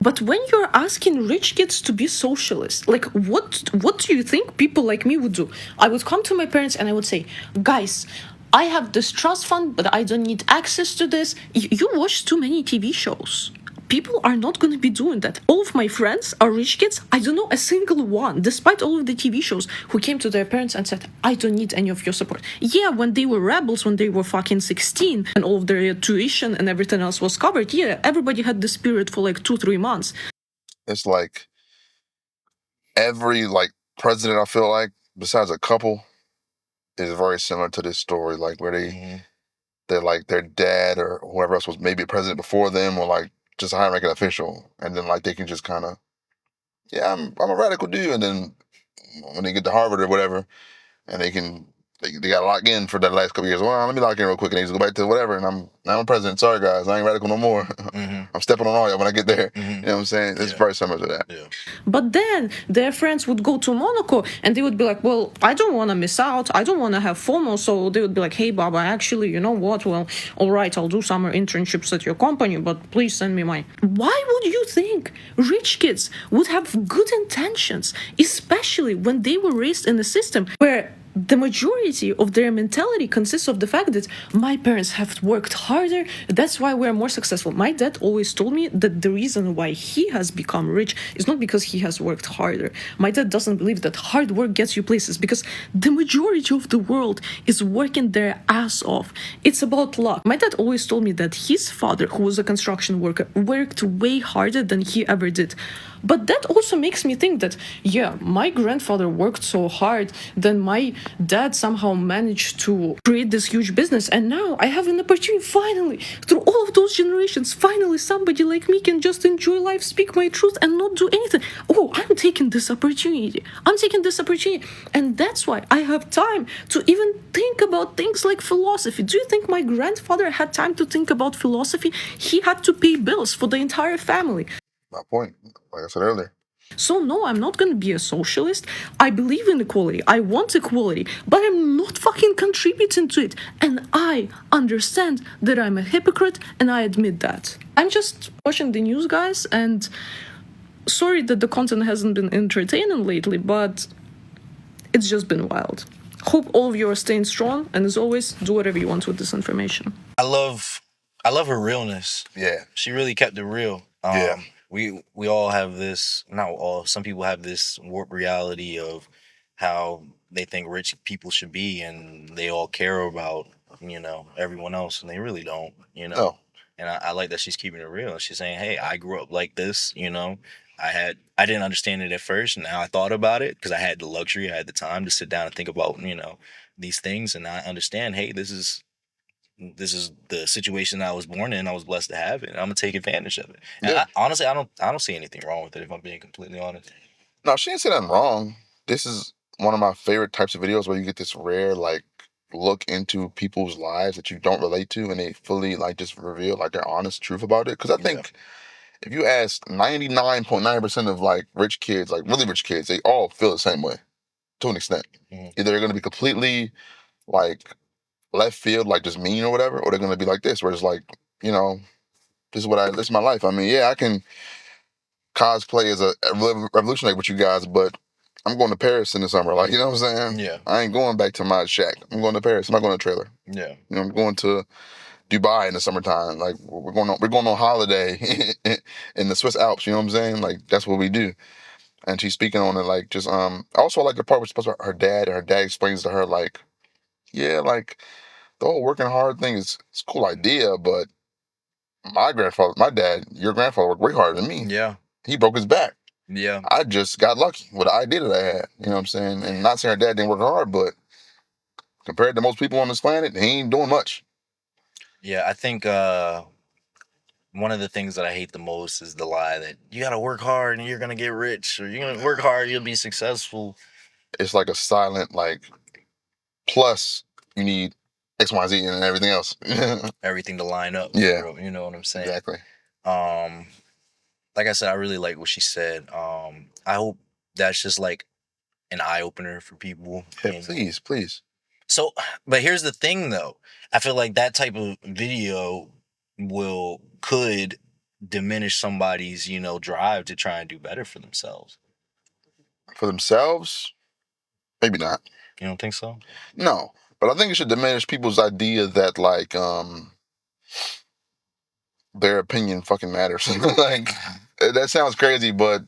[SPEAKER 4] But when you're asking rich kids to be socialists, like what do you think people like me would do? I would come to my parents and I would say, guys, I have this trust fund, but I don't need access to this. You watch too many TV shows. People are not going to be doing that. All of my friends are rich kids. I don't know a single one, despite all of the TV shows, who came to their parents and said, I don't need any of your support. Yeah, when they were rebels, when they were fucking 16, and all of their tuition and everything else was covered, yeah, everybody had the spirit for like 2-3 months.
[SPEAKER 2] It's like every president, I feel like, besides a couple, is very similar to this story. Like where they're like their dad or whoever else was maybe a president before them or like just a high-ranking official, and then they can just kind of, I'm a radical dude, and then when they get to Harvard or whatever, and they got to lock in for the last couple of years. Well, let me lock in real quick and they just go back to whatever, and now I'm president. Sorry guys, I ain't radical no more. I'm stepping on all y'all when I get there. You know what I'm saying? It's very similar to that.
[SPEAKER 1] Yeah.
[SPEAKER 4] But then their friends would go to Monaco and they would be like, well, I don't want to miss out. I don't want to have FOMO. So they would be like, hey, Baba, actually, you know what? Well, all right, I'll do summer internships at your company, but please send me money. Why would you think rich kids would have good intentions, especially when they were raised in a system where the majority of their mentality consists of the fact that my parents have worked harder, that's why we're more successful. My dad always told me that the reason why he has become rich is not because he has worked harder. My dad doesn't believe that hard work gets you places, because the majority of the world is working their ass off. It's about luck. My dad always told me that his father, who was a construction worker, worked way harder than he ever did. But that also makes me think that, yeah, my grandfather worked so hard, then my dad somehow managed to create this huge business, and now I have an opportunity, finally, through all of those generations, finally somebody like me can just enjoy life, speak my truth, and not do anything. Oh, I'm taking this opportunity. And that's why I have time to even think about things like philosophy. Do you think my grandfather had time to think about philosophy? He had to pay bills for the entire family.
[SPEAKER 2] My point, like I said earlier.
[SPEAKER 4] So no, I'm not gonna be a socialist. I believe in equality. I want equality, but I'm not fucking contributing to it. And I understand that I'm a hypocrite, and I admit that. I'm just watching the news, guys, and sorry that the content hasn't been entertaining lately, but it's just been wild. Hope all of you are staying strong, and as always, do whatever you want with this information.
[SPEAKER 1] I love her realness.
[SPEAKER 2] Yeah.
[SPEAKER 1] She really kept it real.
[SPEAKER 2] Yeah.
[SPEAKER 1] We all have this, not all, some people have this warped reality of how they think rich people should be, and they all care about, everyone else, and they really don't,
[SPEAKER 2] No.
[SPEAKER 1] And I like that she's keeping it real. She's saying, hey, I grew up like this, I didn't understand it at first, and now I thought about it because I had the luxury, I had the time to sit down and think about, these things, and I understand, hey, this is the situation I was born in. I was blessed to have it, and I'm gonna take advantage of it. And
[SPEAKER 2] Yeah.
[SPEAKER 1] honestly, I don't see anything wrong with it, if I'm being completely honest.
[SPEAKER 2] No, she didn't say nothing wrong. This is one of my favorite types of videos where you get this rare, like, look into people's lives that you don't relate to, and they fully, like, just reveal, like, their honest truth about it. Because I think if you ask 99.9% of, like, rich kids, like, really rich kids, they all feel the same way to an extent.
[SPEAKER 1] Mhm.
[SPEAKER 2] Either they're going to be completely, like, left field, like, just mean or whatever, or they're going to be like this, where it's like, this is my life. I mean, yeah, I can cosplay as a revolutionary with you guys, but I'm going to Paris in the summer. Like, you know what I'm saying?
[SPEAKER 1] Yeah.
[SPEAKER 2] I ain't going back to my shack. I'm going to Paris. I'm not going to trailer.
[SPEAKER 1] Yeah.
[SPEAKER 2] I'm going to Dubai in the summertime. Like, we're going on holiday in the Swiss Alps. You know what I'm saying? Like, that's what we do. And she's speaking on it, like, just also I like the part where supposed to her dad, and her dad explains to her, like, yeah, like, the whole working hard thing it's a cool idea, but my dad, your grandfather worked way harder than me.
[SPEAKER 1] Yeah.
[SPEAKER 2] He broke his back.
[SPEAKER 1] Yeah.
[SPEAKER 2] I just got lucky with the idea that I had. You know what I'm saying? And not saying her dad didn't work hard, but compared to most people on this planet, he ain't doing much.
[SPEAKER 1] Yeah. I think one of the things that I hate the most is the lie that you gotta work hard and you're gonna get rich, or you're gonna work hard, you'll be successful.
[SPEAKER 2] It's like a silent, like, plus you need X, Y, Z and everything else.
[SPEAKER 1] Everything to line up.
[SPEAKER 2] Yeah.
[SPEAKER 1] You know what I'm saying?
[SPEAKER 2] Exactly.
[SPEAKER 1] Like I said, I really like what she said. I hope that's just like an eye opener for people.
[SPEAKER 2] Yeah, please.
[SPEAKER 1] So, but here's the thing, though. I feel like that type of video could diminish somebody's, drive to try and do better for themselves.
[SPEAKER 2] For themselves, maybe not.
[SPEAKER 1] You don't think so?
[SPEAKER 2] No, but I think it should diminish people's idea that, like, their opinion fucking matters. Like, that sounds crazy, but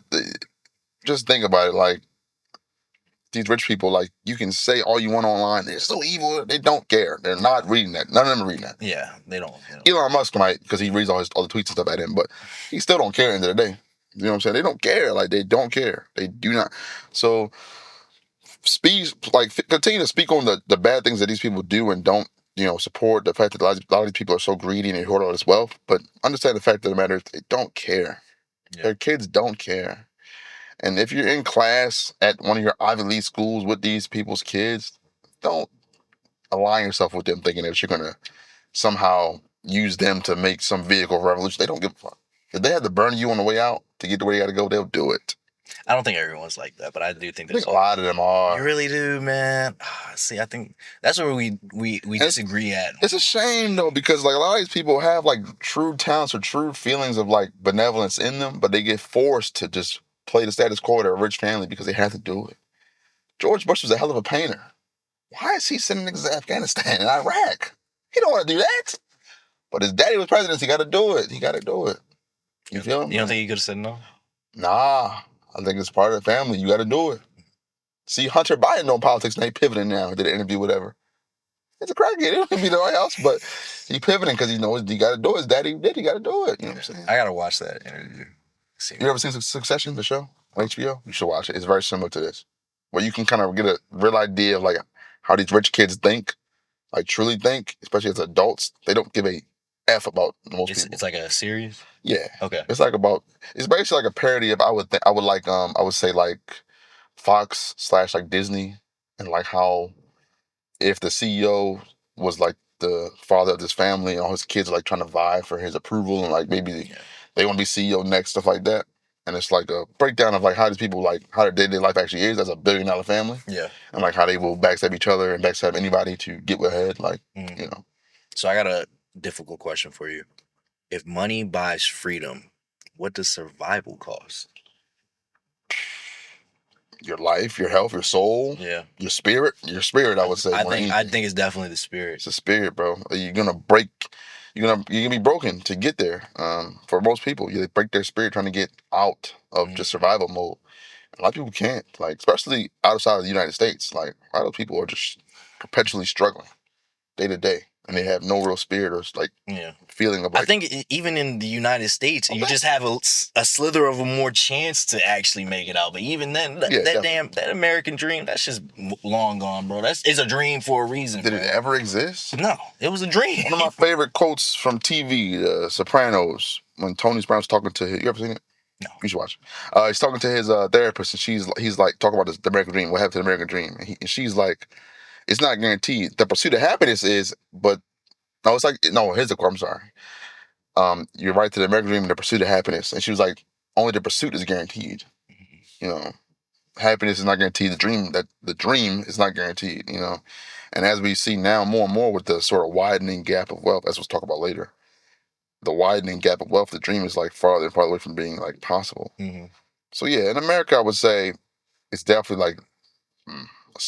[SPEAKER 2] just think about it. Like, these rich people, like, you can say all you want online. They're so evil. They don't care. They're not reading that. None of them are reading that.
[SPEAKER 1] Yeah, they don't.
[SPEAKER 2] Elon Musk might, because he reads all the tweets and stuff at him, but he still don't care at the end of the day. You know what I'm saying? They don't care. Like, they don't care. They do not. So, continue to speak on the bad things that these people do, and don't, support the fact that a lot of these people are so greedy and they hoard all this wealth. But understand the fact of the matter is they don't care. Yeah. Their kids don't care. And if you're in class at one of your Ivy League schools with these people's kids, don't align yourself with them thinking that you're going to somehow use them to make some vehicle revolution. They don't give a fuck. If they had to burn you on the way out to get to where you got to go, they'll do it.
[SPEAKER 1] I don't think everyone's like that, but I do think there's
[SPEAKER 2] a lot of them are.
[SPEAKER 1] You really do, man. See, I think that's where we disagree at.
[SPEAKER 2] It's a shame, though, because, like, a lot of these people have, like, true talents or true feelings of, like, benevolence in them, but they get forced to just play the status quo to a rich family because they have to do it. George Bush was a hell of a painter. why is he sending niggas to Afghanistan and Iraq? He don't want to do that. But his daddy was president. He got to do it. He got to do it. You feel me?
[SPEAKER 1] You don't think he could have said no?
[SPEAKER 2] Nah, I think it's part of the family. You got to do it. See, Hunter Biden on politics and he pivoting now. He did an interview, whatever. It's a crackhead. He don't be nowhere else, but he pivoting because he knows he got to do it. His daddy did. He got to do it. You know what I'm saying?
[SPEAKER 1] I got to watch that interview.
[SPEAKER 2] You ever seen Succession, the show on HBO? You should watch it. It's very similar to this, where you can kind of get a real idea of like how these rich kids think, like truly think, especially as adults. They don't give a F about most people.
[SPEAKER 1] It's like a series?
[SPEAKER 2] Yeah.
[SPEAKER 1] Okay.
[SPEAKER 2] It's basically like a parody of I would say like Fox / like Disney, and like how if the CEO was like the father of this family and all his kids are like trying to vie for his approval and like maybe they want to be CEO next, stuff like that. And it's like a breakdown of like how these people like how their day-to-day life actually is as a $1 billion family. Yeah. And like how they will backstab each other and backstab anybody to get ahead, like, you know.
[SPEAKER 1] So I got a difficult question for you. If money buys freedom, what does survival cost?
[SPEAKER 2] Your life, your health, your soul, your spirit, I would say.
[SPEAKER 1] I think it's definitely the spirit.
[SPEAKER 2] It's the spirit, bro. You're gonna be broken to get there. For most people, they break their spirit trying to get out of just survival mode. A lot of people can't, like, especially outside of the United States. Like, a lot of people are just perpetually struggling day to day, and they have no real spirit or like feeling of like.
[SPEAKER 1] I think even in the United States, you just have a slither of a more chance to actually make it out. But even then, that American dream, that's just long gone, bro. It's a dream for a reason.
[SPEAKER 2] Did it ever exist?
[SPEAKER 1] No, it was a dream.
[SPEAKER 2] One of my favorite quotes from TV, The Sopranos, when Tony Soprano's talking to his, you ever seen it?
[SPEAKER 1] No.
[SPEAKER 2] You should watch it. He's talking to his therapist, and he's like talking about the American dream, what happened to the American dream, and she's like, it's not guaranteed. The pursuit of happiness is, but no, it's like, no, here's the quote, I'm sorry. You're right to the American dream and the pursuit of happiness. And she was like, only the pursuit is guaranteed. You know, happiness is not guaranteed. The dream is not guaranteed, you know. And as we see now more and more with the sort of widening gap of wealth, as we'll talk about later, the widening gap of wealth, the dream is like farther and farther away from being like possible. So yeah, in America, I would say it's definitely like a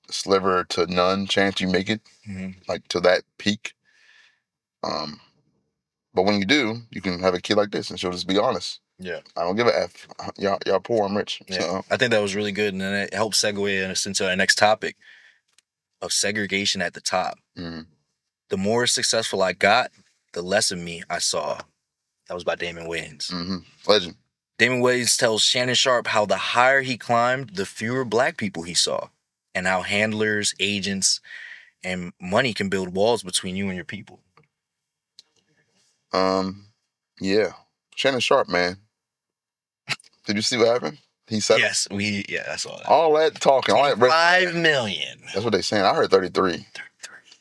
[SPEAKER 2] sliver to none chance you make it, like to that peak. But when you do, you can have a kid like this and she'll just be honest. Yeah. I don't give a F. Y'all poor, I'm rich.
[SPEAKER 1] Yeah.
[SPEAKER 2] So.
[SPEAKER 1] I think that was really good. And then it helps segue us into our next topic of segregation at the top. The more successful I got, the less of me I saw. That was by Damon Wayans.
[SPEAKER 2] Legend.
[SPEAKER 1] Damon Wayans tells Shannon Sharpe how the higher he climbed, the fewer black people he saw. And how handlers, agents, and money can build walls between you and your people.
[SPEAKER 2] Yeah. Shannon Sharpe, man. Did you see what happened? He said
[SPEAKER 1] I saw that.
[SPEAKER 2] All that talking, all that
[SPEAKER 1] 5 million.
[SPEAKER 2] That's what they're saying. I heard 33. 33.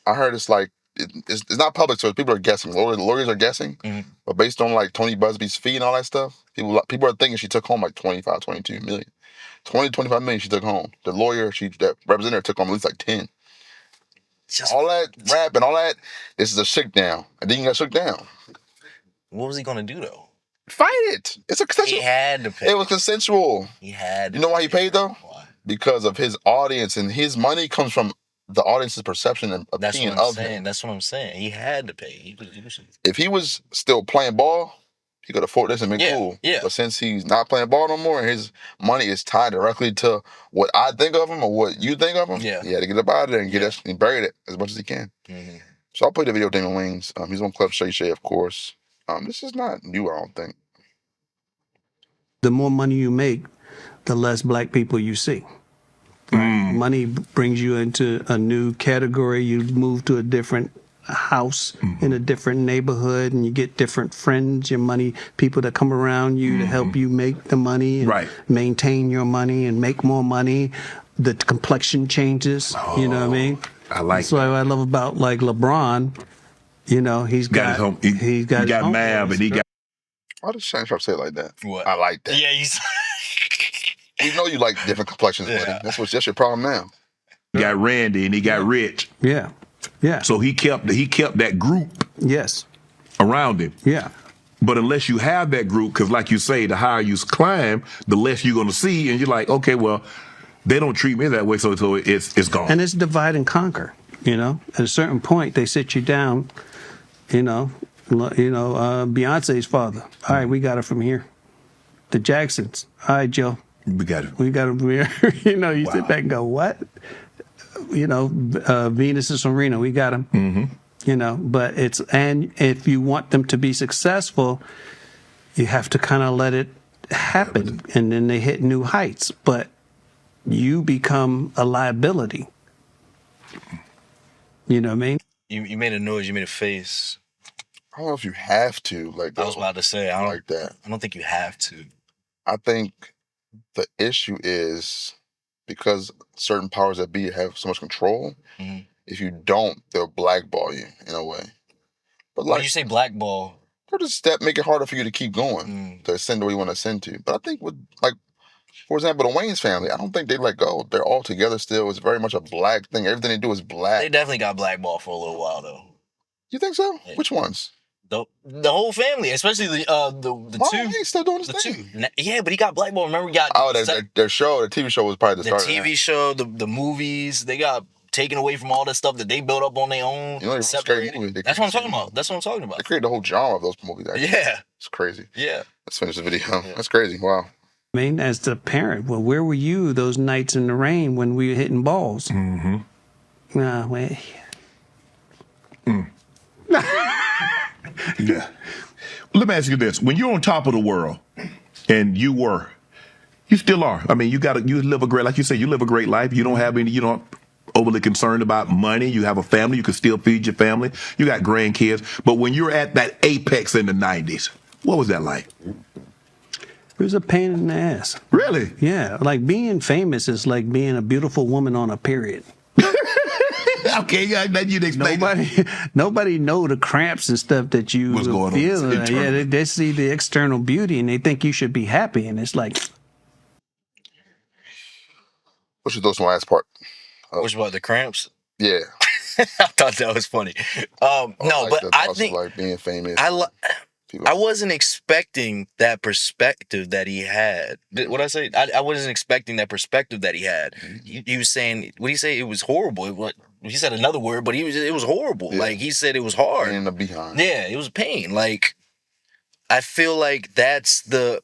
[SPEAKER 2] I heard it's like it's not public, so people are guessing. Lawyers are guessing, but based on like Tony Busby's fee and all that stuff, people are thinking she took home like 25, 22 million. 25 million she took home. The lawyer that represented her took home at least like 10. All that rap and all that, this is a shook down. And then you got shook down.
[SPEAKER 1] What was he gonna do though?
[SPEAKER 2] Fight it. It's a consensual.
[SPEAKER 1] He had to pay.
[SPEAKER 2] It was consensual.
[SPEAKER 1] He had to.
[SPEAKER 2] You know why he paid though?
[SPEAKER 1] Why?
[SPEAKER 2] Because of his audience, and his money comes from the audience's perception and opinion of him.
[SPEAKER 1] That's what I'm saying. He had to pay.
[SPEAKER 2] If he was still playing ball, he could afford this and be cool. Yeah. But since he's not playing ball no more, and his money is tied directly to what I think of him or what you think of him, he had to get up out of there and get that and bury it as much as he can. So I'll play the video of Damon Wayans. He's on Club Shay Shay, of course. This is not new, I don't think.
[SPEAKER 5] The more money you make, the less black people you see. Money brings you into a new category. You move to a different house in a different neighborhood, and you get different friends. Your money, people that come around you to help you make the money and maintain your money and make more money. The complexion changes. You know what I mean? That's what I love about like LeBron. You know, he got
[SPEAKER 2] Mab, and he got. Why does Shannon Sharpe say it like that?
[SPEAKER 1] What?
[SPEAKER 2] I like that.
[SPEAKER 1] Yeah,
[SPEAKER 2] we know you like different complexions, buddy. That's your problem now.
[SPEAKER 6] He got Randy and he got Rich.
[SPEAKER 5] Yeah.
[SPEAKER 6] So he kept that group.
[SPEAKER 5] Yes.
[SPEAKER 6] Around him.
[SPEAKER 5] Yeah.
[SPEAKER 6] But unless you have that group, because like you say, the higher you climb, the less you're gonna see, and you're like, okay, well, They don't treat me that way, so it's gone.
[SPEAKER 5] And it's divide and conquer. At a certain point, they sit you down. Beyonce's father. All right, we got it from here. The Jacksons. All right, Joe.
[SPEAKER 6] We got it.
[SPEAKER 5] We got it from here. You
[SPEAKER 6] Wow.
[SPEAKER 5] sit back and go, what? Venus and Serena, we got them.
[SPEAKER 6] Mm-hmm.
[SPEAKER 5] But and if you want them to be successful, you have to kind of let it happen, and then they hit new heights. But you become a liability. You know what I mean?
[SPEAKER 1] You made a noise. You made a face.
[SPEAKER 2] I don't know if you have to
[SPEAKER 1] I was about to say I don't
[SPEAKER 2] like that.
[SPEAKER 1] I don't think you have to.
[SPEAKER 2] I think the issue is because certain powers that be have so much control.
[SPEAKER 1] Mhm.
[SPEAKER 2] If you don't, they'll blackball you in a way. But
[SPEAKER 1] When you say blackball,
[SPEAKER 2] they'll just make it harder for you to keep going to ascend where you want to ascend to. But I think with for example, the Wayans family, I don't think they let go. They're all together still. It's very much a black thing. Everything they do is black.
[SPEAKER 1] they definitely got blackballed for a little while though.
[SPEAKER 2] You think so?
[SPEAKER 1] Yeah.
[SPEAKER 2] Which ones?
[SPEAKER 1] The whole family, especially the two.
[SPEAKER 2] He's still doing his
[SPEAKER 1] The
[SPEAKER 2] thing.
[SPEAKER 1] two. Yeah, but he got blackballed. Remember, he got
[SPEAKER 2] Their show, the TV show was probably the
[SPEAKER 1] the
[SPEAKER 2] start.
[SPEAKER 1] TV show, the movies. They got taken away from all that stuff that they built up on their own.
[SPEAKER 2] You know,
[SPEAKER 1] Separated.
[SPEAKER 2] movie.
[SPEAKER 1] That's what I'm talking about. That's what I'm talking
[SPEAKER 2] They
[SPEAKER 1] about.
[SPEAKER 2] created the whole genre of those movies. Actually.
[SPEAKER 1] Yeah,
[SPEAKER 2] It's crazy.
[SPEAKER 1] yeah.
[SPEAKER 2] Let's finish the video. Yeah. That's crazy. Wow.
[SPEAKER 5] I mean, as the parent, well, where were you those nights in the rain when we were hitting balls?
[SPEAKER 6] Mm-hmm. Yeah. Let me ask you this: when you're on top of the world, and you still are. I mean, you live a great, like you say, you live a great life. You don't have any, you don't overly concerned about money. You have a family. You can still feed your family. You got grandkids. But when you're at that apex in the 90s, what was that like?
[SPEAKER 5] It was a pain in the ass.
[SPEAKER 6] Really?
[SPEAKER 5] Yeah, like being famous is like being a beautiful woman on a period.
[SPEAKER 6] Okay, yeah, that you'd explain.
[SPEAKER 5] Nobody know the cramps and stuff that you
[SPEAKER 6] What's going on
[SPEAKER 5] feel. Yeah,
[SPEAKER 6] internally.
[SPEAKER 5] they see the external beauty and they think you should be happy, and it's like,
[SPEAKER 2] What's your thoughts on the last part?
[SPEAKER 1] Which what, the cramps?
[SPEAKER 2] Yeah.
[SPEAKER 1] I thought that was funny. No, but I think
[SPEAKER 2] like being famous.
[SPEAKER 1] I wasn't expecting that perspective that he had. What I say? I wasn't expecting that perspective that he had. He was saying, what did he say? It was horrible. He said another word, but it was horrible.
[SPEAKER 2] Yeah.
[SPEAKER 1] Like he said, it was hard.
[SPEAKER 2] In the behind.
[SPEAKER 1] Yeah, it was pain. Like I feel like that's I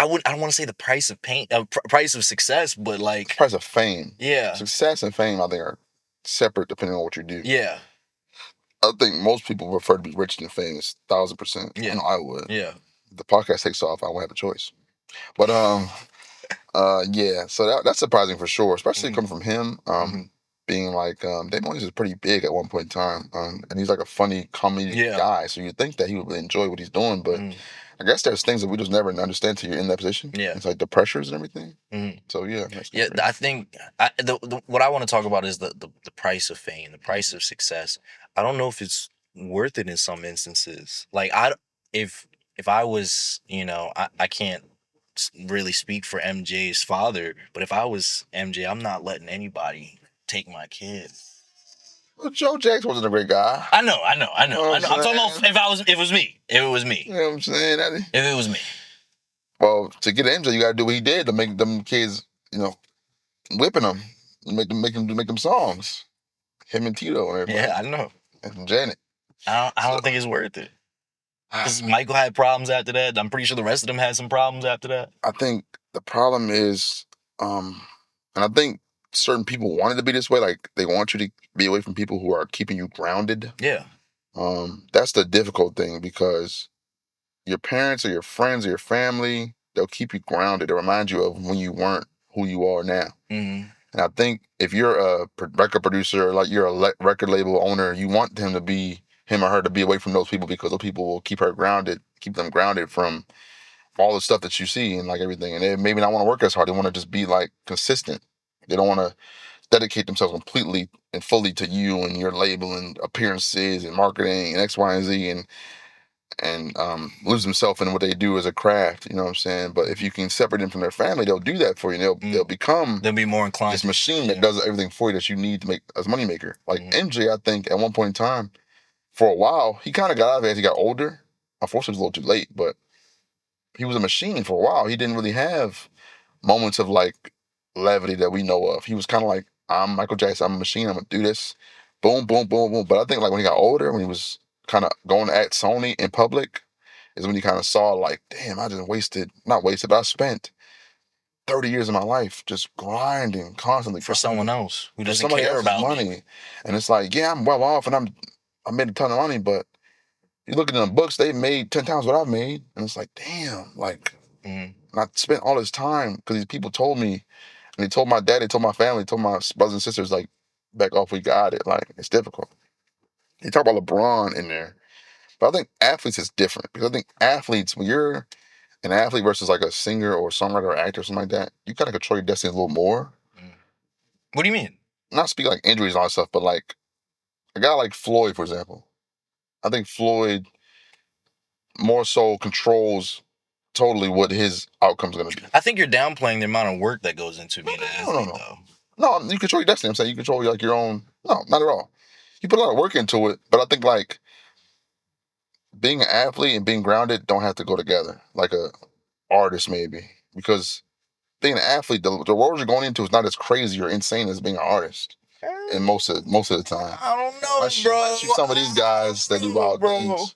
[SPEAKER 1] don't want to say the price of pain, price of success, but like
[SPEAKER 2] Price of fame.
[SPEAKER 1] Yeah.
[SPEAKER 2] Success and fame, I think, are separate depending on what you do.
[SPEAKER 1] Yeah.
[SPEAKER 2] I think most people prefer to be rich than famous, 1,000%.
[SPEAKER 1] Yeah.
[SPEAKER 2] I know I would.
[SPEAKER 1] Yeah.
[SPEAKER 2] If the podcast takes off, I won't have a choice. But yeah. So that's surprising for sure, especially coming from him. Being like Damon Wayans is pretty big at one point in time, and he's like a funny comedy guy. So you'd think that he would really enjoy what he's doing, but I guess there's things that we just never understand till you're in that position.
[SPEAKER 1] Yeah.
[SPEAKER 2] It's like the pressures and everything. So yeah.
[SPEAKER 1] Yeah, I think what I want to talk about is the price of fame, the price of success. I don't know if it's worth it in some instances. Like if I was, I can't really speak for MJ's father, but if I was MJ, I'm not letting anybody take my kid.
[SPEAKER 2] Well, Joe Jackson wasn't a great guy.
[SPEAKER 1] I know. I'm talking about if it was me.
[SPEAKER 2] You know what I'm saying?
[SPEAKER 1] If it was me.
[SPEAKER 2] Well, to get MJ, you gotta do what he did to make them kids, whipping them, make them songs. Him and Tito and everybody.
[SPEAKER 1] Yeah, I know.
[SPEAKER 2] And Janet.
[SPEAKER 1] I don't think it's worth it. Because Michael had problems after that. I'm pretty sure the rest of them had some problems after that.
[SPEAKER 2] I think the problem is, and I think certain people wanted to be this way. Like they want you to be away from people who are keeping you grounded.
[SPEAKER 1] Yeah.
[SPEAKER 2] That's the difficult thing because your parents or your friends or your family, they'll keep you grounded. They'll remind you of when you weren't who you are now.
[SPEAKER 1] Mm-hmm.
[SPEAKER 2] And I think if you're a record producer, like you're a record label owner, you want him or her to be away from those people because those people will keep them grounded from all the stuff that you see and like everything. And they maybe not want to work as hard. They want to just be like consistent. They don't want to dedicate themselves completely and fully to you and your label and appearances and marketing and X, Y, and Z and lose themselves in what they do as a craft. You know what I'm saying? But if you can separate them from their family, they'll do that for you. And they'll
[SPEAKER 1] be more inclined.
[SPEAKER 2] This machine that does everything for you that you need to make as a moneymaker. Like MJ, I think at one point in time, for a while, he kind of got out of it as he got older. Unfortunately, it was a little too late, but he was a machine for a while. He didn't really have moments of like levity that we know of. He was kind of like, I'm Michael Jackson, I'm a machine, I'm gonna do this. Boom, boom, boom, boom. But I think like when he got older, when he was kind of going at Sony in public, is when he kind of saw like, damn, I just not wasted, but I spent 30 years of my life just grinding constantly
[SPEAKER 1] for someone else who doesn't
[SPEAKER 2] somebody
[SPEAKER 1] care
[SPEAKER 2] else's
[SPEAKER 1] about
[SPEAKER 2] money.
[SPEAKER 1] me.
[SPEAKER 2] And it's like, yeah, I'm well off and I made a ton of money, but you look at the books, they made 10 times what I've made. And it's like, damn, like, and I spent all this time because these people told me, and they told my dad, they told my family, they told my brothers and sisters, like, back off, we got it. Like, it's difficult. You talk about LeBron in there, but I think athletes is different because I think athletes, when you're an athlete versus like a singer or songwriter or actor or something like that, you kind of control your destiny a little more.
[SPEAKER 1] What do you mean?
[SPEAKER 2] Not speaking like injuries and all that stuff, but like a guy like Floyd, for example. I think Floyd more so controls totally what his outcome's going to be.
[SPEAKER 1] I think you're downplaying the amount of work that goes into being an athlete, though.
[SPEAKER 2] No, you control your destiny. I'm saying you control like your own. No, not at all. You put a lot of work into it, but I think like being an athlete and being grounded don't have to go together. Like a artist maybe, because being an athlete, the world you're going into is not as crazy or insane as being an artist. And most of the time,
[SPEAKER 1] I don't know,
[SPEAKER 2] unless you some of these guys that do wild things.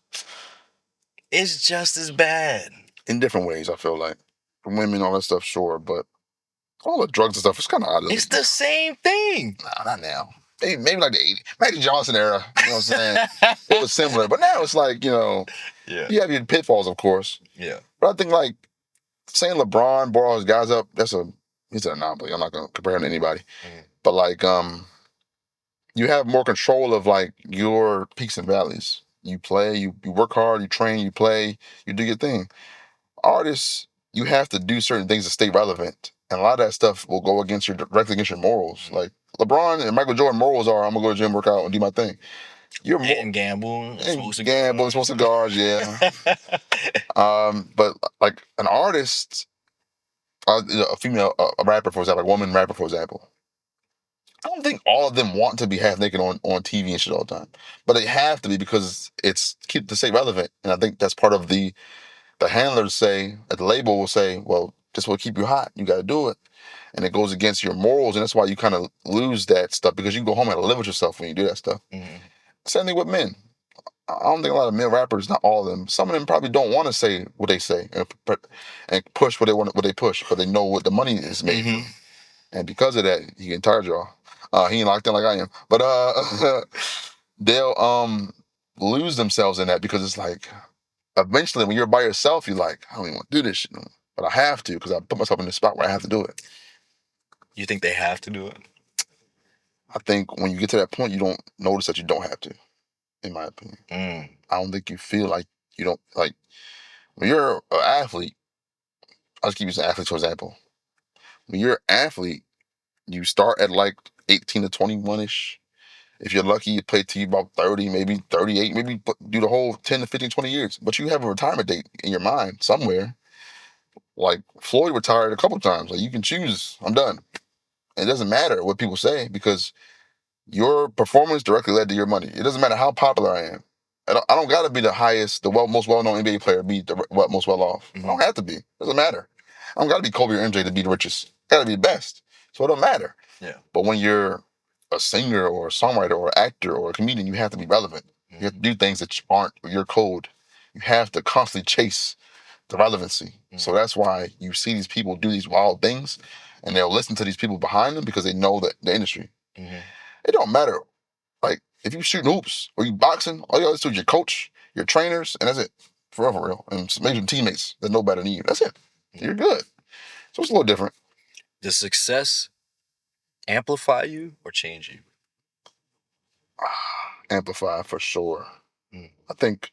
[SPEAKER 1] It's just as bad
[SPEAKER 2] in different ways. I feel like for women, all that stuff, sure, but all the drugs and stuff is kind of out of
[SPEAKER 1] It's the same thing.
[SPEAKER 2] Nah, not now. Maybe like the 80s, Magic Johnson era. You know what I'm saying? It was similar, but now it's like, you know, you have your pitfalls, of course.
[SPEAKER 1] Yeah.
[SPEAKER 2] But I think like saying LeBron brought all his guys up, he's an anomaly. I'm not gonna compare him to anybody. But like you have more control of like your peaks and valleys. You play, you work hard, you train, you play, you do your thing. Artists, you have to do certain things to stay relevant. And a lot of that stuff will go directly against your morals. Like LeBron and Michael Jordan morals are, I'm gonna go to the gym, work out, and do my thing.
[SPEAKER 1] And gamble,
[SPEAKER 2] smoke cigars, yeah. But like an artist, a female, a rapper, for example, like a woman rapper, for example, I don't think all of them want to be half naked on TV and shit all the time. But they have to be because it's to stay relevant. And I think that's part of the handlers say, at the label will say, well, this will keep you hot. You got to do it. And it goes against your morals. And that's why you kind of lose that stuff because you go home and live with yourself when you do that stuff. Same thing with men. I don't think a lot of male rappers, not all of them, some of them probably don't want to say what they say and push what they push, but they know what the money is made from. And because of that, he getting tired, y'all. He ain't locked in like I am. But they'll lose themselves in that because it's like, eventually, when you're by yourself, you're like, I don't even want to do this shit, but I have to because I put myself in this spot where I have to do it.
[SPEAKER 1] You think they have to do it?
[SPEAKER 2] I think when you get to that point, you don't notice that you don't have to, in my opinion. I don't think you feel like you don't, like, when you're an athlete, I'll just keep using athletes, for example. When you're an athlete, you start at like 18 to 21-ish. If you're lucky, you play till you about 30, maybe 38, maybe do the whole 10 to 15, 20 years. But you have a retirement date in your mind somewhere. Like Floyd retired a couple of times. Like you can choose, I'm done. And it doesn't matter what people say because your performance directly led to your money. It doesn't matter how popular I am. I don't got to be the highest, most well-known NBA player, be the most well-off. I don't have to be. It doesn't matter. I don't got to be Kobe or MJ to be the richest. I got to be the best. So it don't matter. Yeah. But when you're a singer or a songwriter or actor or a comedian, you have to be relevant. You have to do things that aren't your code. You have to constantly chase the relevancy. So that's why you see these people do these wild things and they'll listen to these people behind them because they know the industry. It don't matter. Like, if you shooting hoops or you boxing, all you got to do is your coach, your trainers, and that's it. For real. And maybe some teammates that know better than you. That's it. You're good. So it's a little different.
[SPEAKER 1] Does success amplify you or change you?
[SPEAKER 2] Amplify for sure. I think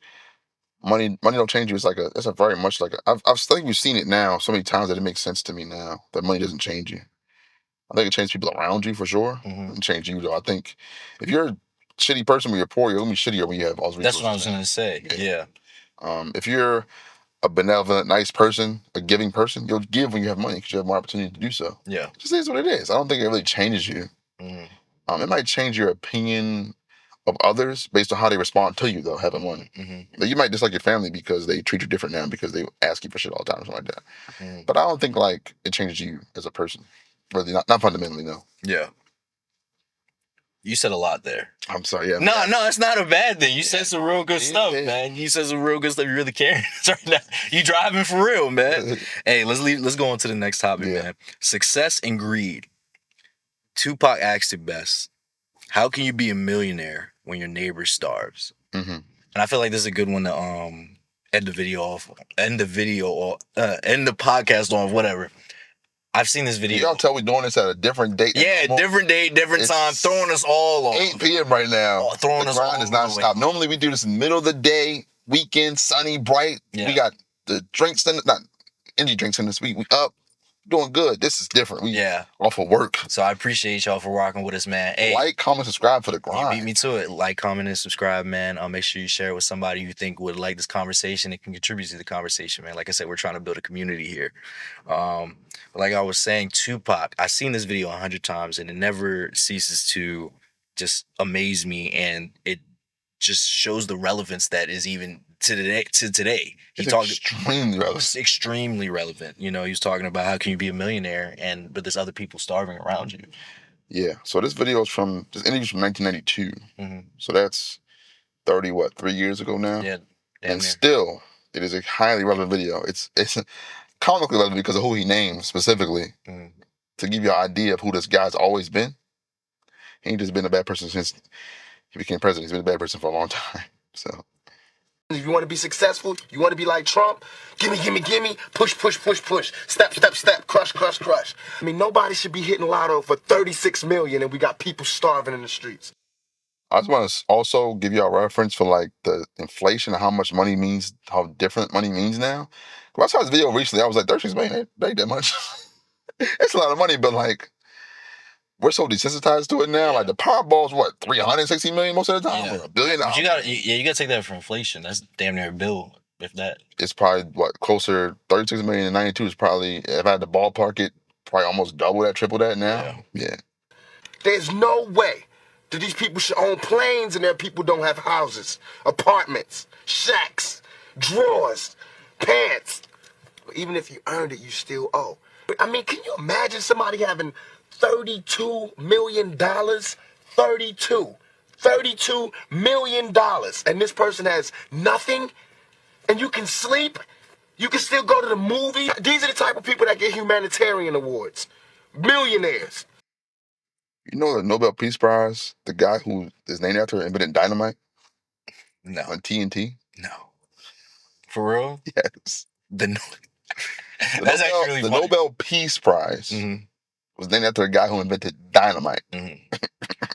[SPEAKER 2] money don't change you. It's a very much like I think we've seen it now so many times that it makes sense to me now that money doesn't change you. I think it changes people around you for sure. It changes you though. I think if you're a shitty person when you're poor, you're gonna be shittier when you have all these resources.
[SPEAKER 1] That's what I was gonna say. Yeah.
[SPEAKER 2] If you're a benevolent, nice person, a giving person, you'll give when you have money because you have more opportunity to do so. Yeah. It just is what it is. I don't think it really changes you. It might change your opinion of others based on how they respond to you, though, having money. Like, you might dislike your family because they treat you different now because they ask you for shit all the time or something like that. But I don't think, like, it changes you as a person. Really, not fundamentally, no.
[SPEAKER 1] Yeah. You said a lot there.
[SPEAKER 2] I'm sorry. Yeah.
[SPEAKER 1] No, it's not a bad thing. You said some real good stuff, man. You said some real good stuff. You're really caring right now. You driving for real, man. Hey, let's go on to the next topic, man. Success and greed. Tupac asked it best. How can you be a millionaire when your neighbor starves?
[SPEAKER 2] Mm-hmm.
[SPEAKER 1] And I feel like this is a good one to end the podcast on, whatever. I've seen this video.
[SPEAKER 2] Y'all tell we doing this at a different date.
[SPEAKER 1] Yeah, different date, different time, throwing us all off.
[SPEAKER 2] 8 p.m. right now.
[SPEAKER 1] Throwing us all off.
[SPEAKER 2] The grind is not stopped. Normally we do this in the middle of the day, weekend, sunny, bright. Yeah. We got the drinks not energy drinks in this week. We up. Doing good. This is different. We off of work.
[SPEAKER 1] So I appreciate y'all for rocking with us, man. Hey,
[SPEAKER 2] like, comment, subscribe for the grind.
[SPEAKER 1] You beat me to it. Like, comment, and subscribe, man. Make sure you share it with somebody you think would like this conversation and can contribute to the conversation, man. Like I said, we're trying to build a community here. Like I was saying, Tupac, I've seen this video 100 times and it never ceases to just amaze me, and it just shows the relevance that is even to today.
[SPEAKER 2] It's extremely relevant.
[SPEAKER 1] It's extremely relevant. You know, he was talking about how can you be a millionaire but there's other people starving around you.
[SPEAKER 2] Yeah. So this video is from 1992. Mm-hmm. So that's 3 years ago now.
[SPEAKER 1] Yeah.
[SPEAKER 2] And still, it is a highly relevant video. It's comically relevant because of who he named specifically. Mm-hmm. To give you an idea of who this guy's always been. He ain't just been a bad person since he became president. He's been a bad person for a long time. So.
[SPEAKER 7] If you want to be successful, you want to be like Trump, gimme, push, step, crush. I mean, nobody should be hitting lotto for 36 million and we got people starving in the streets.
[SPEAKER 2] I just want to also give you a reference for like the inflation and how much money means, how different money means now. When I saw this video recently, I was like, 36 million, that ain't that much. It's a lot of money, but like, we're so desensitized to it now. Like the Powerball's what, 360 million most of the time, or $1 billion.
[SPEAKER 1] But you gotta take that for inflation. That's damn near a bill, if that.
[SPEAKER 2] It's probably what, closer 36 million in 92 is probably, if I had to ballpark it, probably almost double that, triple that now. Yeah.
[SPEAKER 7] There's no way that these people should own planes and their people don't have houses, apartments, shacks, drawers, pants. Even if you earned it, you still owe. I mean, can you imagine somebody having $32 million, $32 million, and this person has nothing, and you can sleep, you can still go to the movie. These are the type of people that get humanitarian awards. Millionaires.
[SPEAKER 2] You know the Nobel Peace Prize, the guy who is named after invented dynamite?
[SPEAKER 1] No.
[SPEAKER 2] On TNT?
[SPEAKER 1] No. For real?
[SPEAKER 2] Yes.
[SPEAKER 1] That's actually really
[SPEAKER 2] the
[SPEAKER 1] funny.
[SPEAKER 2] Nobel Peace Prize. Mm-hmm. Was named after a guy who invented dynamite.
[SPEAKER 1] Mm-hmm.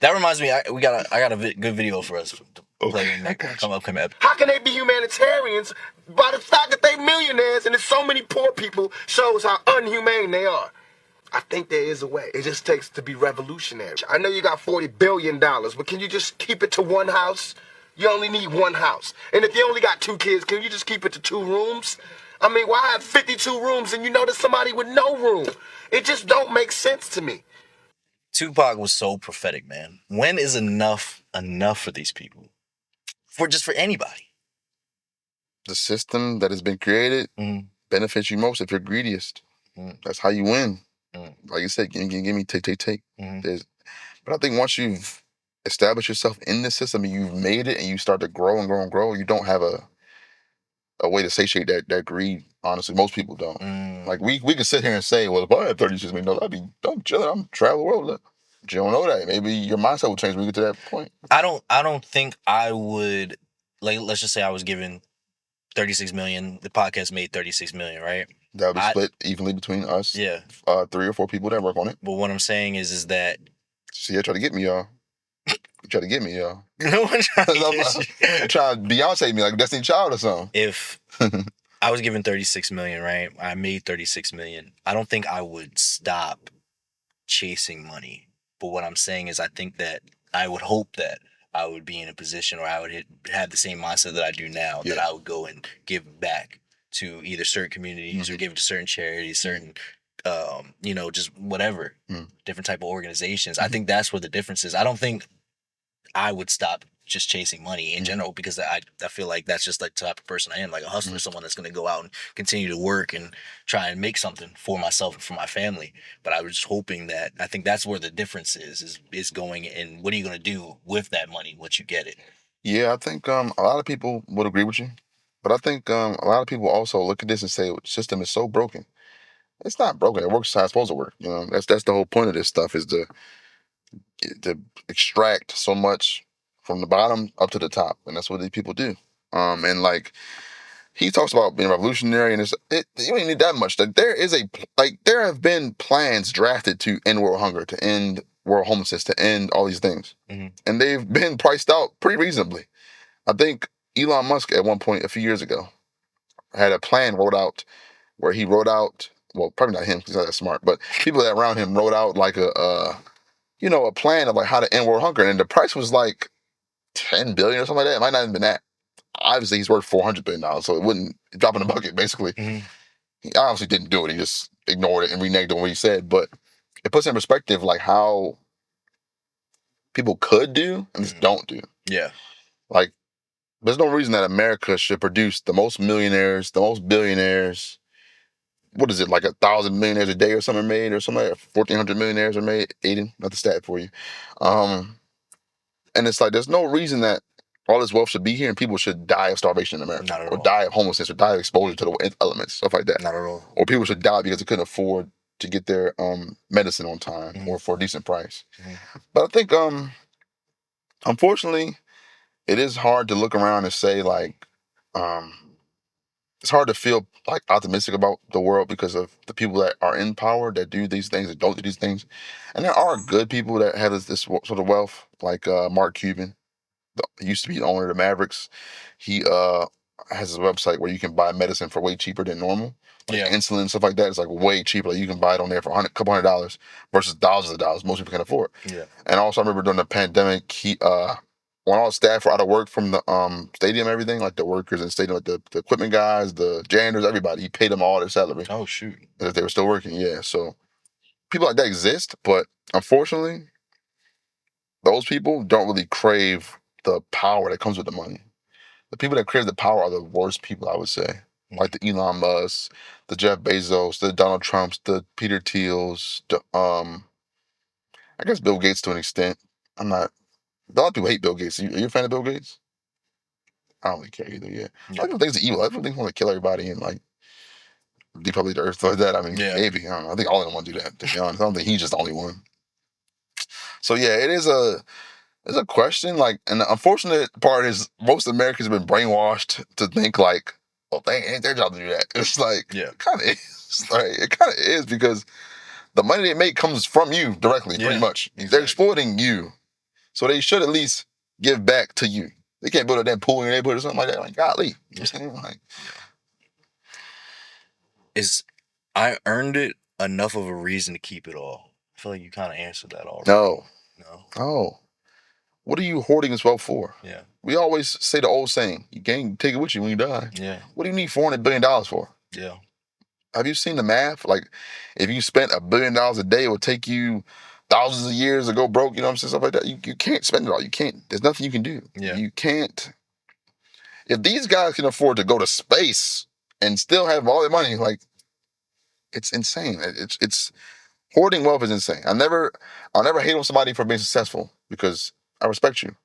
[SPEAKER 1] That reminds me, I got a good video for us to play in come up.
[SPEAKER 7] How can they be humanitarians by the fact that they millionaires and there's so many poor people shows how unhumane they are? I think there is a way. It just takes to be revolutionary. I know you got $40 billion, but can you just keep it to one house? You only need one house. And if you only got 2 kids, can you just keep it to 2 rooms? I mean, why have 52 rooms and you know there's somebody with no room? It just don't make sense to me.
[SPEAKER 1] Tupac was so prophetic, man. When is enough for these people? For anybody.
[SPEAKER 2] The system that has been created benefits you most if you're greediest. That's how you win. Like you said, give me, take. But I think once you've established yourself in the system and you've made it and you start to grow and grow and grow, you don't have a way to satiate that greed. Honestly, most people don't. Like we can sit here and say, well, if I had 36 million dollars, I'm chilling. I'm travel the world. But you don't know that. Maybe your mindset will change when you get to that point.
[SPEAKER 1] I don't think I would. Like, let's just say I was given 36 million. The podcast made 36 million, right?
[SPEAKER 2] That would be split evenly between us.
[SPEAKER 1] Yeah.
[SPEAKER 2] 3 or 4 people that work on it.
[SPEAKER 1] But what I'm saying is that.
[SPEAKER 2] See, you try to get me, y'all. You try to get me, y'all.
[SPEAKER 1] No one trying to get
[SPEAKER 2] you. Trying to Beyonce me like Destiny Child or something.
[SPEAKER 1] If I was given 36 million, right? I made 36 million. I don't think I would stop chasing money. But what I'm saying is I think that I would hope that I would be in a position where I would have the same mindset that I do now, that I would go and give back to either certain communities or give it to certain charities, certain, just whatever, different type of organizations. I think that's where the difference is. I don't think I would stop just chasing money in general, because I feel like that's just like the type of person I am, like a hustler, someone that's going to go out and continue to work and try and make something for myself and for my family. But I was just hoping that, I think that's where the difference is going, and what are you going to do with that money once you get it?
[SPEAKER 2] Yeah, I think a lot of people would agree with you, but I think a lot of people also look at this and say the system is so broken. It's not broken. It works how it's supposed to work. You know, that's the whole point of this stuff, is to extract so much from the bottom up to the top, and that's what these people do. And like he talks about being revolutionary, and you don't even need that much. Like there have been plans drafted to end world hunger, to end world homelessness, to end all these things, and they've been priced out pretty reasonably. I think Elon Musk at one point a few years ago had a plan wrote out where he wrote out, well, probably not him because he's not that smart, but people that around him wrote out like a plan of like how to end world hunger, and the price was like 10 billion or something like that. It might not have been that. Obviously, he's worth $400 billion, so it wouldn't drop in the bucket. Basically, he obviously didn't do it. He just ignored it and reneged on what he said. But it puts in perspective like how people could do and just don't do.
[SPEAKER 1] Yeah.
[SPEAKER 2] Like, there's no reason that America should produce the most millionaires, the most billionaires. What is it, like 1,000 millionaires a day or something made, or something like 1,400 millionaires are made? Aiden, not the stat for you. And it's like, there's no reason that all this wealth should be here and people should die of starvation in America.
[SPEAKER 1] Not at
[SPEAKER 2] or
[SPEAKER 1] all.
[SPEAKER 2] die of homelessness, or die of exposure to the elements, stuff like that.
[SPEAKER 1] Not at all.
[SPEAKER 2] Or people should die because they couldn't afford to get their medicine on time or for a decent price. But I think, unfortunately, it is hard to look around and say like, it's hard to feel like optimistic about the world because of the people that are in power that do these things, that don't do these things. And there are good people that have this sort of wealth, like Mark Cuban. He used to be the owner of the Mavericks. He has a website where you can buy medicine for way cheaper than normal. Like insulin, stuff like that. It's like way cheaper. Like you can buy it on there for a couple $100 versus thousands of dollars most people can afford.
[SPEAKER 1] Yeah.
[SPEAKER 2] And also I remember during the pandemic, he when all the staff were out of work from the stadium, everything, like the workers in the stadium, like the equipment guys, the janitors, everybody, he paid them all their salary.
[SPEAKER 1] Oh shoot.
[SPEAKER 2] If they were still working, yeah. So people like that exist, but unfortunately, those people don't really crave the power that comes with the money. The people that crave the power are the worst people, I would say. Like the Elon Musk, the Jeff Bezos, the Donald Trumps, the Peter Thiels, I guess Bill Gates to an extent. I'm not. A lot of people hate Bill Gates. Are you a fan of Bill Gates? I don't really care either. Yeah, a lot of people think it's evil. A lot of people think he want to kill everybody and like depopulate the earth like that. I mean, maybe. I don't know. I think all of them want to do that. To be honest, I don't think he's just the only one. So yeah, it's a question. Like, and the unfortunate part is most Americans have been brainwashed to think like, well, they ain't their job to do that. It's like, it kind of is. Like, it kind of is, because the money they make comes from you directly, pretty much. Exactly. They're exploiting you. So they should at least give back to you. They can't build a damn pool in your neighborhood or something like that. Like, golly. You know what I'm saying? Like,
[SPEAKER 1] I earned it enough of a reason to keep it all? I feel like you kind of answered that already.
[SPEAKER 2] No. What are you hoarding this wealth for?
[SPEAKER 1] Yeah.
[SPEAKER 2] We always say the old saying, you can't take it with you when you die.
[SPEAKER 1] Yeah.
[SPEAKER 2] What do you need $400 billion for?
[SPEAKER 1] Yeah.
[SPEAKER 2] Have you seen the math? Like, if you spent $1 billion a day, it would take you thousands of years to go broke, you know what I'm saying? Stuff like that. You can't spend it all. You can't. There's nothing you can do.
[SPEAKER 1] Yeah.
[SPEAKER 2] You can't. If these guys can afford to go to space and still have all their money, like, it's insane. It's hoarding wealth is insane. I'll never hate on somebody for being successful because I respect you.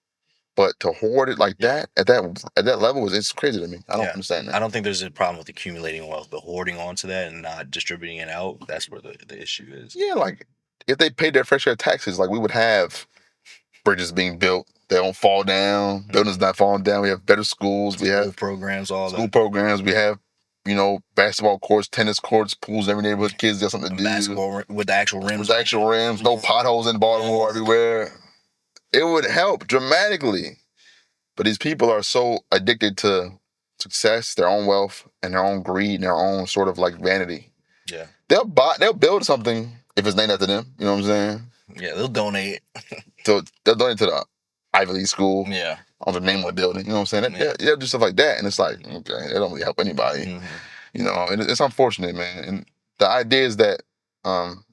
[SPEAKER 2] But to hoard it like that at that level it's crazy to me. I don't understand that.
[SPEAKER 1] I don't think there's a problem with accumulating wealth, but hoarding onto that and not distributing it out, that's where the issue is.
[SPEAKER 2] Yeah, like if they paid their fair share of taxes, like we would have bridges being built, they don't fall down, buildings not falling down, we have better schools, we have
[SPEAKER 1] programs,
[SPEAKER 2] school programs, we have, basketball courts, tennis courts, pools in every neighborhood, kids got something to do.
[SPEAKER 1] Basketball with the actual rims.
[SPEAKER 2] With the actual rims, no potholes in Baltimore everywhere. It would help dramatically. But these people are so addicted to success, their own wealth, and their own greed, and their own sort of like vanity.
[SPEAKER 1] Yeah.
[SPEAKER 2] They'll build something if it's named after them. You know what I'm saying?
[SPEAKER 1] Yeah, they'll donate.
[SPEAKER 2] They'll donate to the Ivy League school.
[SPEAKER 1] Yeah.
[SPEAKER 2] On the name of the building. You know what I'm saying? They'll do stuff like that. And it's like, okay, it don't really help anybody. And it's unfortunate, man. And the idea is that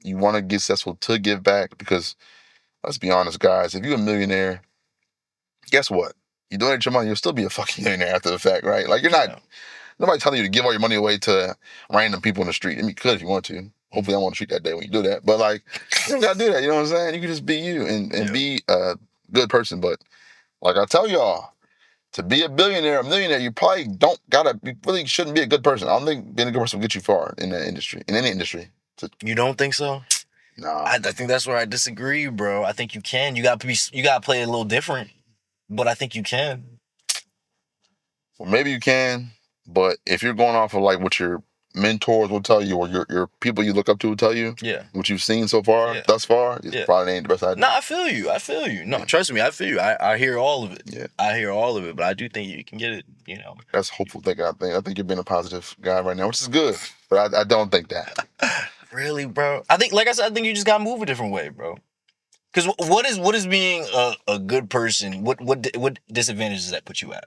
[SPEAKER 2] you want to get successful to give back, because let's be honest, guys, if you're a millionaire, guess what? You donate your money, you'll still be a fucking millionaire after the fact, right? Like, you're not, nobody's telling you to give all your money away to random people in the street. I mean, you could if you want to. Hopefully, I want to treat that day when you do that. But, like, you don't got to do that. You know what I'm saying? You can just be you and be a good person. But, like I tell y'all, to be a billionaire, a millionaire, you probably you really shouldn't be a good person. I don't think being a good person will get you far in that industry, in any industry.
[SPEAKER 1] You don't think so?
[SPEAKER 2] Nah.
[SPEAKER 1] I think that's where I disagree, bro. I think you can. You got to play it a little different, but I think you can.
[SPEAKER 2] Well, maybe you can, but if you're going off of like what your mentors will tell you or your people you look up to will tell you, what you've seen so far, thus far, it probably ain't the best idea.
[SPEAKER 1] No, I feel you. No, trust me, I feel you. I hear all of it. Yeah. I hear all of it, but I do think you can get it, you know.
[SPEAKER 2] That's hopeful thinking, I think you're being a positive guy right now, which is good, but I don't think that.
[SPEAKER 1] Really, bro? I think, like I said, I think you just got to move a different way, bro. Because what is being a good person? What disadvantages does that put you at?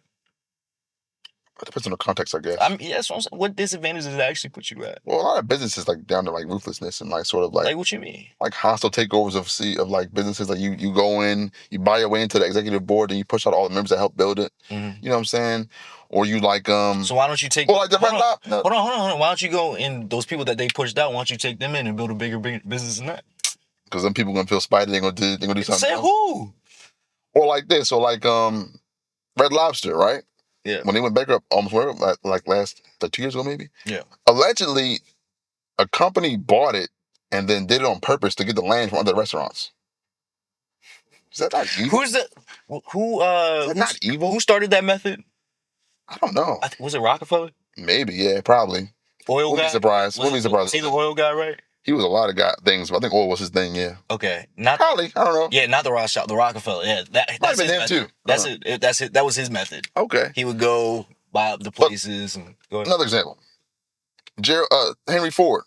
[SPEAKER 2] It depends on the context, I guess.
[SPEAKER 1] That's what I'm saying. What disadvantages does it actually put you at?
[SPEAKER 2] Well, a lot of businesses like down to like ruthlessness and like sort of like
[SPEAKER 1] what you mean?
[SPEAKER 2] Like hostile takeovers of like businesses. Like you go in, you buy your way into the executive board, and you push out all the members that help build it. Mm-hmm. You know what I'm saying? Or you like
[SPEAKER 1] So why don't you take?
[SPEAKER 2] Well, like the
[SPEAKER 1] hold on. Why don't you go in those people that they pushed out? Why don't you take them in and build a bigger business than that?
[SPEAKER 2] Because then people gonna feel spidey. They're gonna do something.
[SPEAKER 1] Say
[SPEAKER 2] else.
[SPEAKER 1] Who?
[SPEAKER 2] Or like this. Or like Red Lobster, right?
[SPEAKER 1] Yeah.
[SPEAKER 2] When they went bankrupt almost like 2 years ago, maybe.
[SPEAKER 1] Yeah.
[SPEAKER 2] Allegedly, a company bought it and then did it on purpose to get the land from other restaurants. Is that not evil?
[SPEAKER 1] Is that
[SPEAKER 2] not evil?
[SPEAKER 1] Who started that method?
[SPEAKER 2] I don't know.
[SPEAKER 1] Was it Rockefeller?
[SPEAKER 2] Maybe, yeah, probably.
[SPEAKER 1] Oil guy?
[SPEAKER 2] Wouldn't be surprised.
[SPEAKER 1] Was he the oil guy, right?
[SPEAKER 2] He was a lot of things, but I think oil was his thing, yeah.
[SPEAKER 1] Okay.
[SPEAKER 2] Probably, I don't know.
[SPEAKER 1] Yeah, not the Rothschild, the Rockefeller. Yeah, that's his method. Too. That's it. That's it. That was his method.
[SPEAKER 2] Okay.
[SPEAKER 1] He would go buy up the places and go ahead.
[SPEAKER 2] Another example. Henry Ford,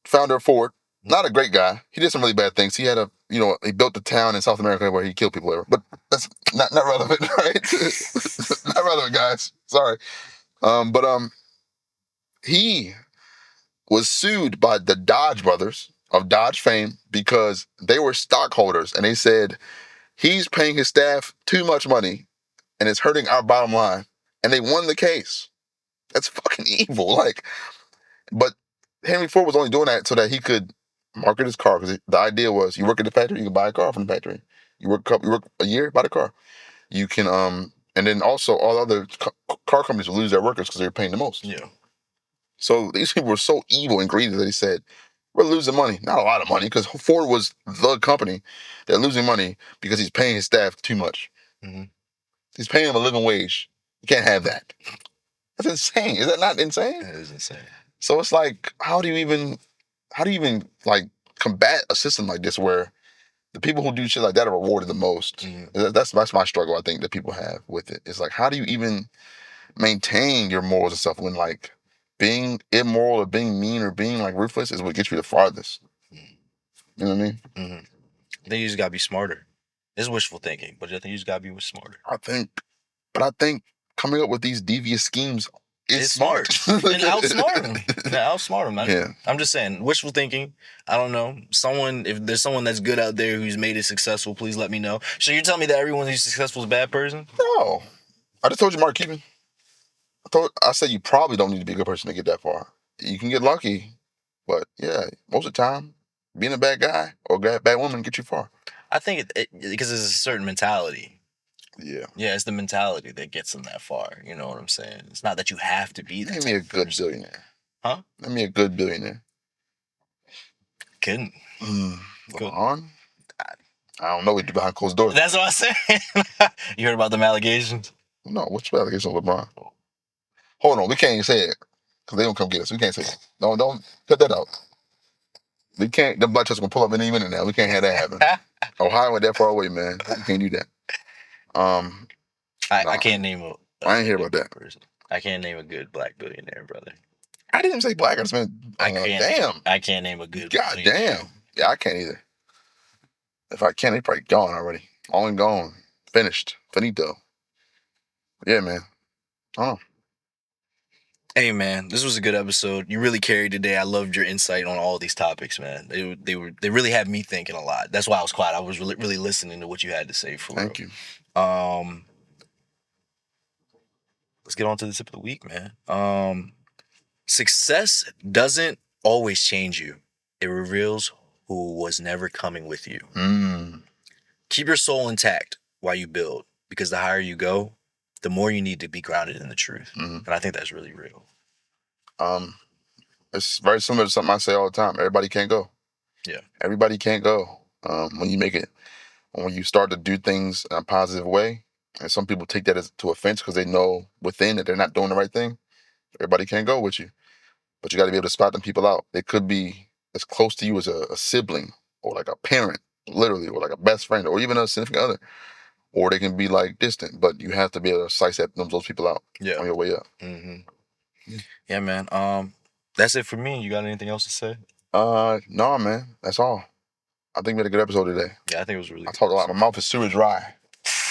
[SPEAKER 2] founder of Ford, not a great guy. He did some really bad things. He had he built a town in South America where he killed people there. But that's not relevant, right? Not relevant, guys. Sorry. He was sued by the Dodge brothers of Dodge fame because they were stockholders and they said he's paying his staff too much money and it's hurting our bottom line. And they won the case. That's fucking evil. But Henry Ford was only doing that so that he could market his car, because the idea was you work at the factory, you can buy a car from the factory. You work a year, buy the car. You can and then also all other car companies will lose their workers because they're paying the most.
[SPEAKER 1] Yeah.
[SPEAKER 2] So these people were so evil and greedy that they said, we're losing money. Not a lot of money, because Ford was the company. They're losing money because he's paying his staff too much. Mm-hmm. He's paying them a living wage. You can't have that. That's insane. Is that not insane?
[SPEAKER 1] That is insane.
[SPEAKER 2] So it's like, how do you even like combat a system like this where the people who do shit like that are rewarded the most? Mm-hmm. That's my struggle, I think, that people have with it. It's like, how do you even maintain your morals and stuff when like being immoral or being mean or being like ruthless is what gets you the farthest? You know what I mean?
[SPEAKER 1] Mm-hmm. I think you just gotta be smarter. It's wishful thinking, but I think you just gotta be smarter.
[SPEAKER 2] I think coming up with these devious schemes is smart.
[SPEAKER 1] And outsmart them. Yeah. I'm just saying, wishful thinking. I don't know. If there's someone that's good out there who's made it successful, please let me know. So you're telling me that everyone who's successful is a bad person?
[SPEAKER 2] No. I just told you Mark Cuban. I said you probably don't need to be a good person to get that far. You can get lucky, but yeah, most of the time, being a bad guy or a bad woman get you far.
[SPEAKER 1] I think because there's a certain mentality.
[SPEAKER 2] Yeah.
[SPEAKER 1] Yeah, it's the mentality that gets them that far. You know what I'm saying? It's not that you have to be that.
[SPEAKER 2] Name me a good billionaire.
[SPEAKER 1] Huh?
[SPEAKER 2] Name me a good billionaire.
[SPEAKER 1] Couldn't.
[SPEAKER 2] LeBron? I don't know what you do behind closed doors.
[SPEAKER 1] That's what I'm saying. You heard about them allegations?
[SPEAKER 2] No, what's the allegation of LeBron? Hold on, we can't even say it because they don't come get us. We can't say it. Don't cut that out. We can't. The blood test gonna pull up any minute now. We can't have that happen. Ohio went that far away, man. We can't do that.
[SPEAKER 1] I can't name
[SPEAKER 2] I ain't hear about that
[SPEAKER 1] person. I can't name a good black billionaire, brother.
[SPEAKER 2] I didn't say black. I just meant damn.
[SPEAKER 1] I can't name a good.
[SPEAKER 2] God damn. Yeah, I can't either. If I can, they probably gone already. All and gone. Finished. Finito. Yeah, man. I don't know.
[SPEAKER 1] Hey man, this was a good episode. You really carried today. I loved your insight on all these topics, man. They really had me thinking a lot. That's why I was quiet. I was really listening to what you had to say for real.
[SPEAKER 2] Thank you.
[SPEAKER 1] Let's get on to the tip of the week, man. Success doesn't always change you. It reveals who was never coming with you. Keep your soul intact while you build, because the higher you go, the more you need to be grounded in the truth. And I think that's really real.
[SPEAKER 2] It's very similar to something I say all the time. Everybody can't go.
[SPEAKER 1] Yeah.
[SPEAKER 2] Everybody can't go. When you start to do things in a positive way, and some people take that to offense because they know within that they're not doing the right thing. Everybody can't go with you. But you got to be able to spot them people out. They could be as close to you as a sibling or like a parent, literally, or like a best friend or even a significant other. Or they can be like distant, but you have to be able to slice those people out on your way up.
[SPEAKER 1] Yeah, man. That's it for me. You got anything else to say?
[SPEAKER 2] No, man. That's all. I think we had a good episode today.
[SPEAKER 1] Yeah, I think it was really good.
[SPEAKER 2] I talked a lot. My mouth is super dry.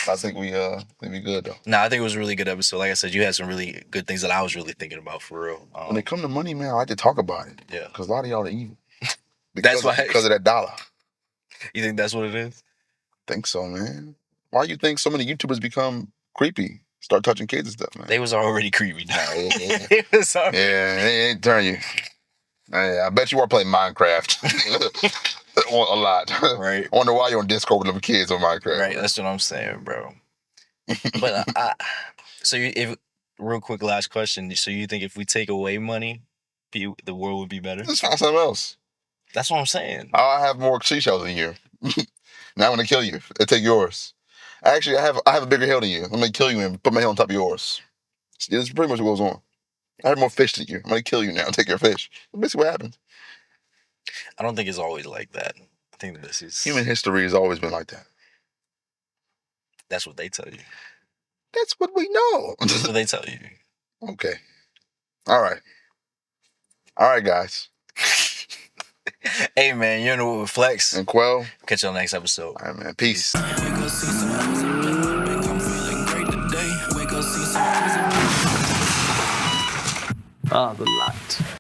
[SPEAKER 2] I think we good though.
[SPEAKER 1] Nah, I think it was a really good episode. Like I said, you had some really good things that I was really thinking about for real.
[SPEAKER 2] When it comes to money, man, I like to talk about it.
[SPEAKER 1] Yeah.
[SPEAKER 2] Because a lot of y'all are evil.
[SPEAKER 1] That's why.
[SPEAKER 2] Because of that dollar.
[SPEAKER 1] You think that's what it is?
[SPEAKER 2] Think so, man. Why do you think so many YouTubers become creepy? Start touching kids and stuff, man.
[SPEAKER 1] They was already creepy.
[SPEAKER 2] Yeah,
[SPEAKER 1] It was already...
[SPEAKER 2] it turn you. I bet you are playing Minecraft a lot.
[SPEAKER 1] Right.
[SPEAKER 2] I wonder why you're on Discord with them kids on Minecraft.
[SPEAKER 1] Right, that's what I'm saying, bro. But real quick, last question. So you think if we take away money, the world would be better?
[SPEAKER 2] Let's find something else.
[SPEAKER 1] That's what I'm saying.
[SPEAKER 2] I have more seashells than you. Now I'm gonna kill you. I'll take yours. Actually, I have a bigger hill than you. I'm gonna kill you and put my hill on top of yours. This is pretty much what goes on. I have more fish than you. I'm gonna kill you now and take your fish. That's basically what happens.
[SPEAKER 1] I don't think it's always like that. I think this is...
[SPEAKER 2] Human history has always been like that.
[SPEAKER 1] That's what they tell you.
[SPEAKER 2] That's what we know.
[SPEAKER 1] That's what they tell you.
[SPEAKER 2] Okay. All right, guys.
[SPEAKER 1] Hey, man, you know what, Flex?
[SPEAKER 2] And Quell.
[SPEAKER 1] Catch you on the next episode.
[SPEAKER 2] All right, man. Peace.
[SPEAKER 5] The light.